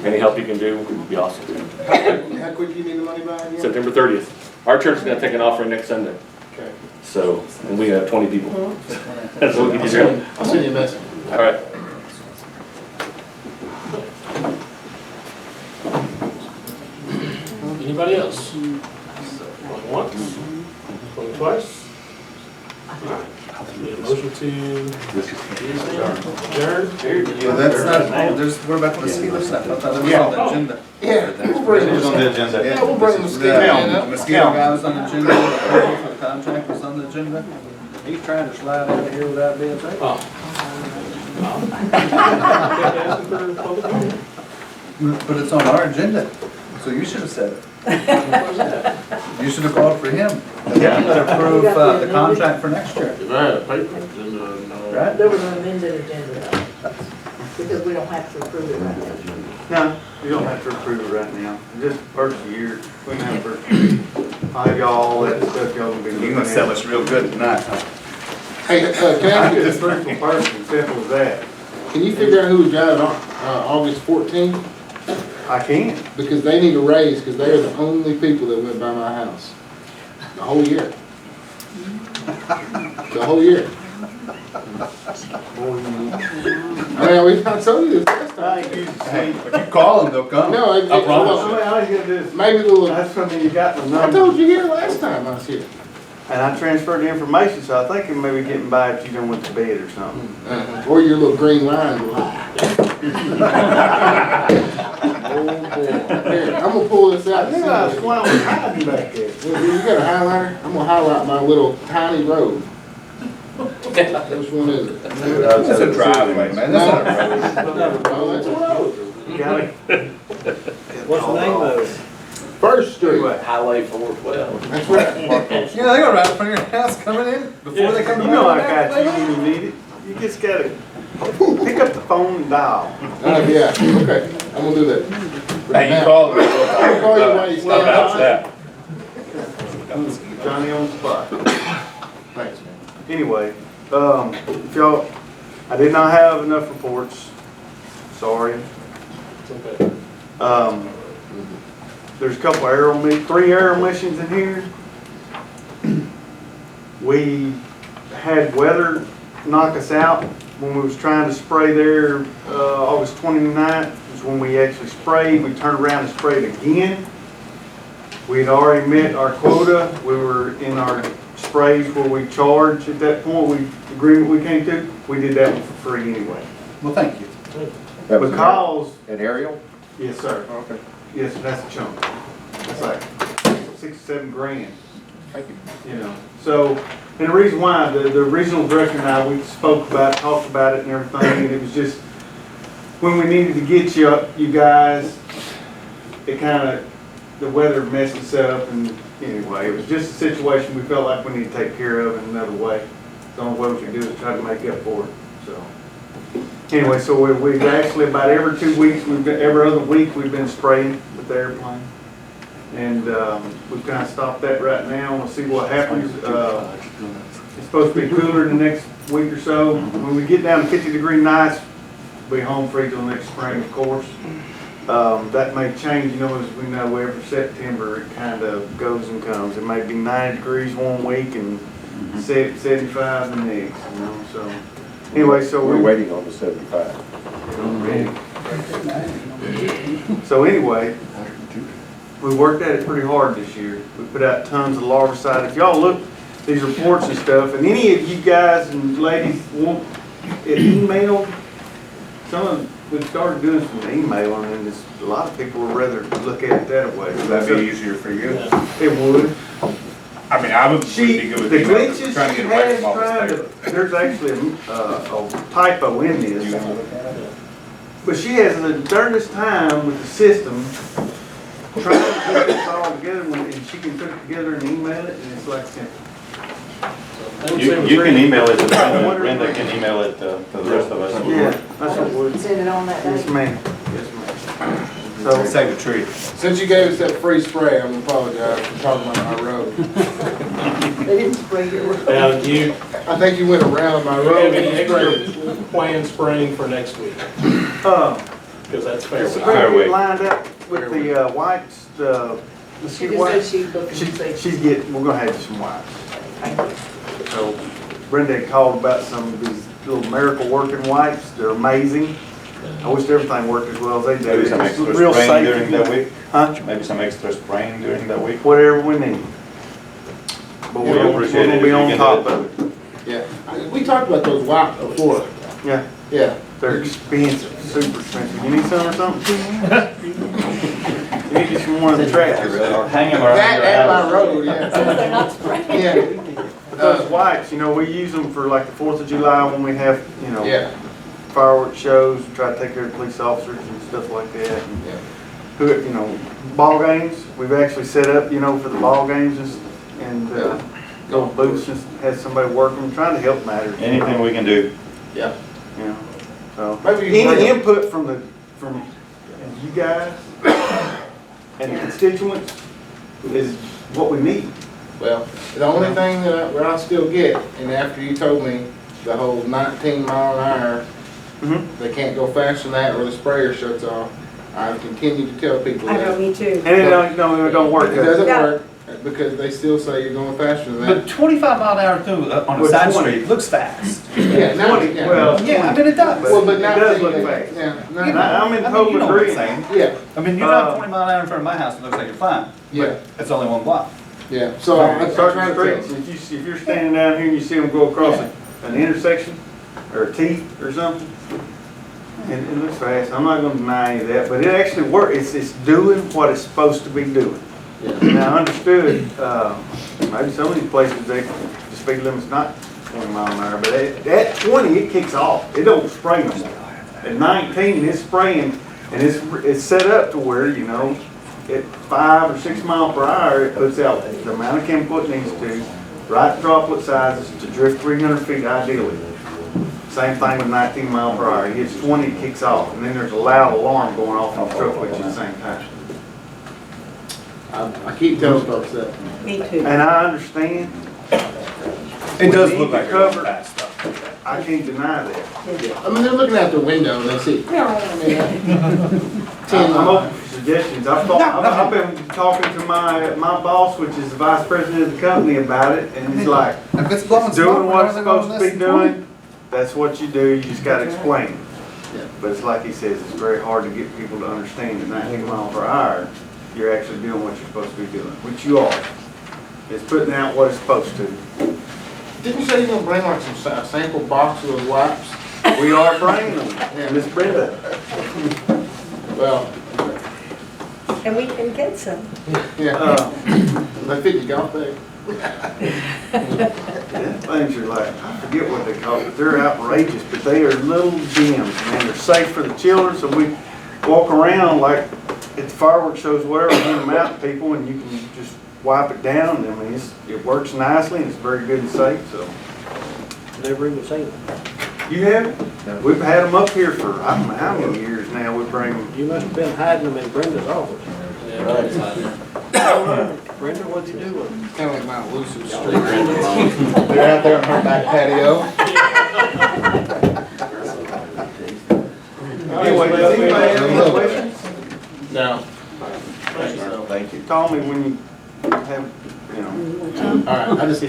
Speaker 2: any help you can do would be awesome.
Speaker 12: How quick do you need the money by again?
Speaker 2: September 30th. Our church is gonna take an offering next Sunday,
Speaker 12: Okay.
Speaker 2: so, and we have 20 people. That's what we can do.
Speaker 12: I'll send you a message.
Speaker 2: All right.
Speaker 1: Anybody else? Going once? Going twice? Alright. Need a motion to adjourn?
Speaker 5: Well, that's not, there's, what about the mosquito stuff? I thought that was on the agenda.
Speaker 12: Yeah, we'll bring
Speaker 3: It was on the agenda.
Speaker 12: Yeah, we'll bring the mosquito
Speaker 5: The
Speaker 12: man up.
Speaker 5: mosquito guy was on the agenda, the approval for the contract was on the agenda.
Speaker 15: He's trying to slide out of here without being taken.
Speaker 1: Oh. Asking for public comment.
Speaker 5: But it's on our agenda, so you should have said it. You should have called for him. And then to approve the contract for next year.
Speaker 7: If I had a paper, then, no.
Speaker 5: Right?
Speaker 16: There was an amended agenda, because we don't have to approve it right now.
Speaker 3: No, you don't have to approve it right now. Just first year, we never, I y'all, that stuff y'all gonna be looking
Speaker 5: You're gonna sell us real good tonight, huh?
Speaker 12: Hey, can I
Speaker 3: I'm
Speaker 12: ask
Speaker 3: just
Speaker 12: you,
Speaker 3: a truthful person, simple as that.
Speaker 12: can you figure out who was driving on August 14th?
Speaker 3: I can.
Speaker 12: Because they need a raise, because they are the only people that went by my house. The whole year. The whole year. I mean, I told you this last
Speaker 3: I
Speaker 12: time.
Speaker 3: ain't used to see.
Speaker 5: If you call them, they'll come.
Speaker 12: No,
Speaker 3: All you gotta do is,
Speaker 12: maybe the little,
Speaker 3: that's something you got the
Speaker 12: I
Speaker 3: number.
Speaker 12: told you here last time I was here.
Speaker 3: And I transferred the information, so I think it may be getting by if you done went to bed or something.
Speaker 12: Or your little green line. Oh, boy. Here, I'm gonna pull this out.
Speaker 3: I knew I was clowning hiding back there.
Speaker 12: You got a highlighter? I'm gonna highlight my little tiny road. Which one is it?
Speaker 5: That's a driveway, man, that's not a road.
Speaker 12: Oh, that's a road.
Speaker 3: You got it?
Speaker 15: What's the name of it?
Speaker 12: First Street.
Speaker 2: Highway 412.
Speaker 12: That's right.
Speaker 5: Yeah, they go right in front of your house coming in, before they come to
Speaker 3: You know I got you when you need it. You just gotta pick up the phone and dial.
Speaker 12: Yeah, okay, I'm gonna do that.
Speaker 5: Hey, you call them.
Speaker 12: I'll call you when you start.
Speaker 3: Johnny on the spot.
Speaker 12: Thanks, man.
Speaker 3: Anyway, if y'all, I did not have enough reports. Sorry.
Speaker 1: It's okay.
Speaker 3: There's a couple three aerial missions in here. We had weather knock us out when we was trying to spray there, August 29th was when we actually sprayed. We turned around and sprayed again. We had already met our quota. We were in our sprays where we charge at that point. The agreement we came to, we did that one for free anyway.
Speaker 5: Well, thank you.
Speaker 3: Because,
Speaker 9: An aerial?
Speaker 3: yes, sir.
Speaker 9: Okay.
Speaker 3: Yes, that's a chunk. It's like 6 or 7 grand.
Speaker 12: Thank you.
Speaker 3: You know, so, and the reason why, the original director and I, we spoke about it, talked about it and everything, and it was just, when we needed to get you guys, it kinda, the weather messed us up, and anyway, it was just a situation we felt like we need to take care of in another way. The only way we can do is try to make up for it, so. Anyway, so we've actually, about every 2 weeks, every other week, we've been spraying with the airplane. And we've kind of stopped that right now. We'll see what happens. It's supposed to be cooler the next week or so. When we get down to 50-degree nights, we'll be home free till next spring, of course. That may change, you know, as we know, every September it kind of goes and comes. It may be 90 degrees one week and 75 the next, you know, so. Anyway, so
Speaker 9: We're waiting on the 75.
Speaker 3: So anyway, we worked at it pretty hard this year. We put out tons of larvicide. If y'all look at these reports and stuff, and any of you guys and ladies want it emailed, we've started doing some emailing, and a lot of people would rather look at it that way.
Speaker 5: Would that be easier for you?
Speaker 3: It would.
Speaker 5: I mean, I would be good with
Speaker 3: The
Speaker 5: email,
Speaker 3: glitches
Speaker 5: trying to
Speaker 3: she
Speaker 5: get away
Speaker 3: has
Speaker 5: from all
Speaker 3: trying
Speaker 5: this
Speaker 3: to,
Speaker 5: paper.
Speaker 3: there's actually a typo in this. But she has the darndest time with the system trying to put this all together, and she can put it together and email it, and it's like simple. You can email it to Brenda, Brenda can email it to the rest of us.
Speaker 5: Yeah, that's what we're,
Speaker 16: Send it on that day.
Speaker 5: yes, ma'am. Yes, ma'am. So, save the tree.
Speaker 12: Since you gave us that free spray, I'm gonna apologize for talking about my road.
Speaker 16: They didn't spray your road.
Speaker 1: Now, do you
Speaker 12: I think you went around my
Speaker 1: have
Speaker 12: road
Speaker 1: any
Speaker 12: and sprayed
Speaker 1: extra
Speaker 12: it.
Speaker 1: planned spraying for next week? Because that's fair.
Speaker 5: It's
Speaker 3: Fairway.
Speaker 5: very lined up with the whites, the
Speaker 16: She
Speaker 5: mosquito
Speaker 16: just said
Speaker 5: wipes.
Speaker 16: she'd look and see.
Speaker 5: She's getting, we're gonna have you some wipes. So Brenda had called about some of these little miracle working wipes. They're amazing. I wish everything worked as well as they do.
Speaker 3: Maybe some
Speaker 5: It's
Speaker 3: extra
Speaker 5: real
Speaker 3: spraying
Speaker 5: safe
Speaker 3: during
Speaker 5: if you-
Speaker 3: that week?
Speaker 5: Huh?
Speaker 3: Maybe some extra spraying during that week?
Speaker 5: Whatever we need. But
Speaker 3: Yeah,
Speaker 5: we're
Speaker 3: appreciate
Speaker 5: gonna
Speaker 3: it
Speaker 5: be
Speaker 3: if you
Speaker 5: on
Speaker 3: can
Speaker 5: top
Speaker 3: do it.
Speaker 5: of it.
Speaker 12: Yeah, we talked about those wipes before.
Speaker 5: Yeah,
Speaker 12: Yeah.
Speaker 5: they're expensive, super expensive. You need some or something? You need just one of the tractors.
Speaker 3: Hang them around
Speaker 12: That
Speaker 3: your
Speaker 12: and my
Speaker 3: house.
Speaker 12: road, yeah.
Speaker 16: They're not spraying.
Speaker 12: Yeah.
Speaker 5: But those wipes, you know, we use them for like the 4th of July when we have, you know,
Speaker 12: Yeah.
Speaker 5: fireworks shows, try to take care of police officers and stuff like that. And
Speaker 12: Yeah.
Speaker 5: who, you know, ball games, we've actually set up, you know, for the ball games and go booths and have somebody working, trying to help matters.
Speaker 3: Anything we can do.
Speaker 12: Yeah.
Speaker 5: You know, so.
Speaker 12: Maybe you can
Speaker 5: Any
Speaker 12: bring-
Speaker 5: input from you guys and the constituents is what we need.
Speaker 12: Well, the only thing that I still get, and after you told me the whole 19 mile an hour, they can't go faster than that or the sprayer shuts off, I've continued to tell people
Speaker 6: I know,
Speaker 12: that.
Speaker 6: me too.
Speaker 5: And it don't work.
Speaker 12: It doesn't
Speaker 6: Yeah.
Speaker 12: work because they still say you're going faster than
Speaker 15: But
Speaker 12: that.
Speaker 15: 25 mile an hour through on a
Speaker 5: With
Speaker 15: side
Speaker 5: 20.
Speaker 15: street looks fast.
Speaker 12: Yeah, now, yeah.
Speaker 5: Well,
Speaker 15: Yeah, I mean, it does.
Speaker 12: Well, but
Speaker 5: it
Speaker 12: 19,
Speaker 5: does look fast.
Speaker 12: Yeah,
Speaker 5: And
Speaker 12: 19,
Speaker 5: I'm in
Speaker 15: I mean,
Speaker 5: total
Speaker 15: you know what I'm
Speaker 5: agreement.
Speaker 15: saying.
Speaker 12: yeah,
Speaker 15: I mean, you drive 20 mile an hour in front of my house, it looks like you're fine.
Speaker 12: yeah,
Speaker 15: It's only one block.
Speaker 12: yeah. So I try
Speaker 5: Certain
Speaker 12: to
Speaker 5: streets,
Speaker 12: tell.
Speaker 5: if you're standing down here and you see them go across an intersection or a T or something, and it looks fast, I'm not gonna deny you that, but it actually works, it's doing what it's supposed to be doing. Now, I understood, maybe some of these places, the speed limit's not 20 mile an hour, but at 20, it kicks off, it don't spray no more. At 19, it's spraying, and it's set up to where, you know, at 5 or 6 mile per hour, it puts out the amount of chemical it needs to, right droplet sizes to drift 300 feet ideally. Same thing with 19 mile per hour. It hits 20, it kicks off, and then there's a loud alarm going off in the truck with you at the same time.
Speaker 12: I keep telling folks that.
Speaker 6: Me too.
Speaker 5: And I understand.
Speaker 15: It does
Speaker 5: We
Speaker 15: look
Speaker 5: need
Speaker 15: like
Speaker 5: to
Speaker 15: you're going
Speaker 5: cover-
Speaker 15: fast stuff.
Speaker 5: I can't deny that.
Speaker 12: I mean, they're looking out the window and they see.
Speaker 5: I'm open for suggestions. I've been talking to my boss, which is the vice president of the company, about it, and he's like,
Speaker 15: If it's blowing
Speaker 5: it's
Speaker 15: smoke,
Speaker 5: doing what it's
Speaker 15: why are they going
Speaker 5: supposed to be
Speaker 15: less than 20?
Speaker 5: doing. That's what you do, you just gotta explain it.
Speaker 12: Yeah.
Speaker 5: But it's like he says, it's very hard to get people to understand at 19 miles per hour, you're actually doing what you're supposed to be doing, which you are. It's putting out what it's supposed to.
Speaker 12: Didn't you say you're gonna bring like some sample box of those wipes?
Speaker 5: We are bringing them, Miss Brenda.
Speaker 12: Well,
Speaker 6: And we can get some.
Speaker 12: yeah, they fit your golf bag.
Speaker 5: Things are like, I forget what they call it, but they're outrageous, but they are little gems, man. They're safe for the children, so we walk around like at the fireworks shows, wherever, hand them out to people, and you can just wipe it down. I mean, it works nicely, and it's very good and safe, so.
Speaker 15: Never even seen it.
Speaker 5: You have? We've had them up here for, I don't know how many years now, we bring them.
Speaker 15: You must have been hiding them in Brenda's office. Brenda, what'd you do with them?
Speaker 12: Kind of like my elusive street. They're out there on her back patio.
Speaker 5: Anyway, does anybody have any questions?
Speaker 12: No.
Speaker 5: Thank you. Call me when you have, you know.
Speaker 12: All right, I just,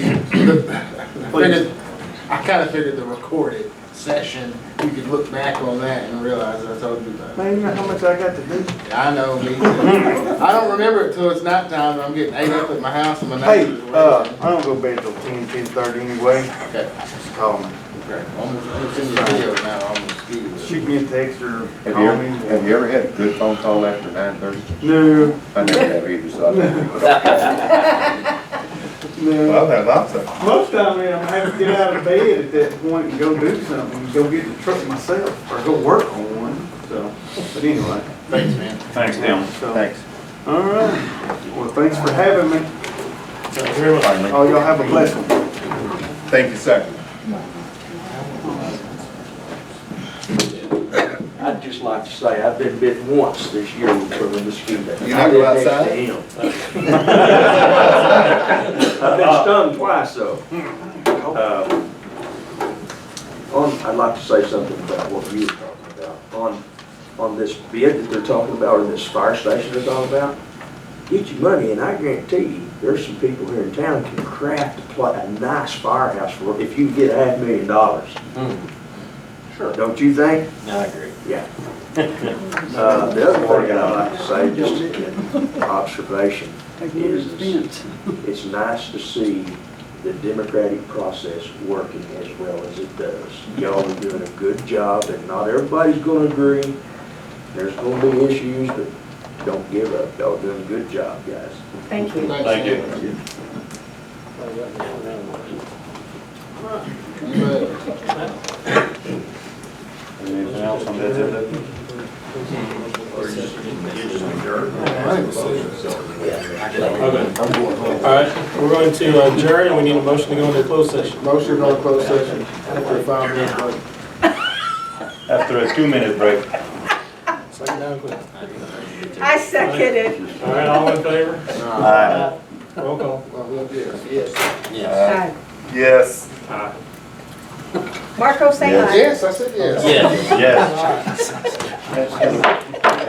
Speaker 12: I kind of figured the recorded session, you could look back on that and realize that I told you about.
Speaker 5: Man, you know how much I got to do?
Speaker 12: I know, me too. I don't remember it till it's nighttime and I'm getting ate up at my house and my
Speaker 5: Hey,
Speaker 12: neighbors are waiting.
Speaker 5: I don't go to bed till 10, 10:30 anyway.
Speaker 12: Okay.
Speaker 5: Just call me.
Speaker 12: Okay. I'm gonna send you a video now, I'm gonna ski with it.
Speaker 5: Shoot me a text or
Speaker 9: Have you
Speaker 5: call
Speaker 9: ever,
Speaker 5: me.
Speaker 9: have you ever had a good phone call after 9:30?
Speaker 5: No,
Speaker 9: I never have either, so I don't.
Speaker 5: no.
Speaker 3: I've had lots of.
Speaker 5: Most time, man, I'm having to get out of bed at that point and go do something, go get in the truck myself, or go work on one, so. But anyway,
Speaker 12: Thanks, man.
Speaker 3: Thanks, Tim.
Speaker 5: so.
Speaker 9: Thanks.
Speaker 5: All right. Well, thanks for having me.
Speaker 1: Thank you very much.
Speaker 5: Oh, y'all have a blessing. Thank you, sir.
Speaker 15: I'd just like to say, I've been bit once this year from a mosquito.
Speaker 5: You not go outside?
Speaker 15: I've been stung twice though. I'd like to say something about what you were talking about. On this bid that they're talking about, or this fire station they're talking about, get your money, and I guarantee you, there's some people here in town can craft a nice firehouse for, if you get $500,000.
Speaker 10: Sure.
Speaker 15: Don't you think?
Speaker 2: No, I agree.
Speaker 15: Yeah. The other thing that I'd like to say, just in observation, is it's nice to see the democratic process working as well as it does. Y'all are doing a good job, and not everybody's gonna agree. There's gonna be issues, but don't give up. Y'all are doing a good job, guys.
Speaker 6: Thank you.
Speaker 3: Thank you. Anything else on the agenda?
Speaker 1: All right, we're going to adjourn, and we need a motion to go into closed session.
Speaker 12: Motion on closed session after a 5-minute break.
Speaker 3: After a 2-minute break.
Speaker 1: Second down, quick.
Speaker 6: I second it.
Speaker 1: All right, all in favor?
Speaker 3: Aye.
Speaker 1: Roll call.
Speaker 6: Aye.
Speaker 5: Yes.
Speaker 6: Marco, say
Speaker 3: Yes.
Speaker 6: aye.
Speaker 12: Yes, I said yes.
Speaker 3: Yes.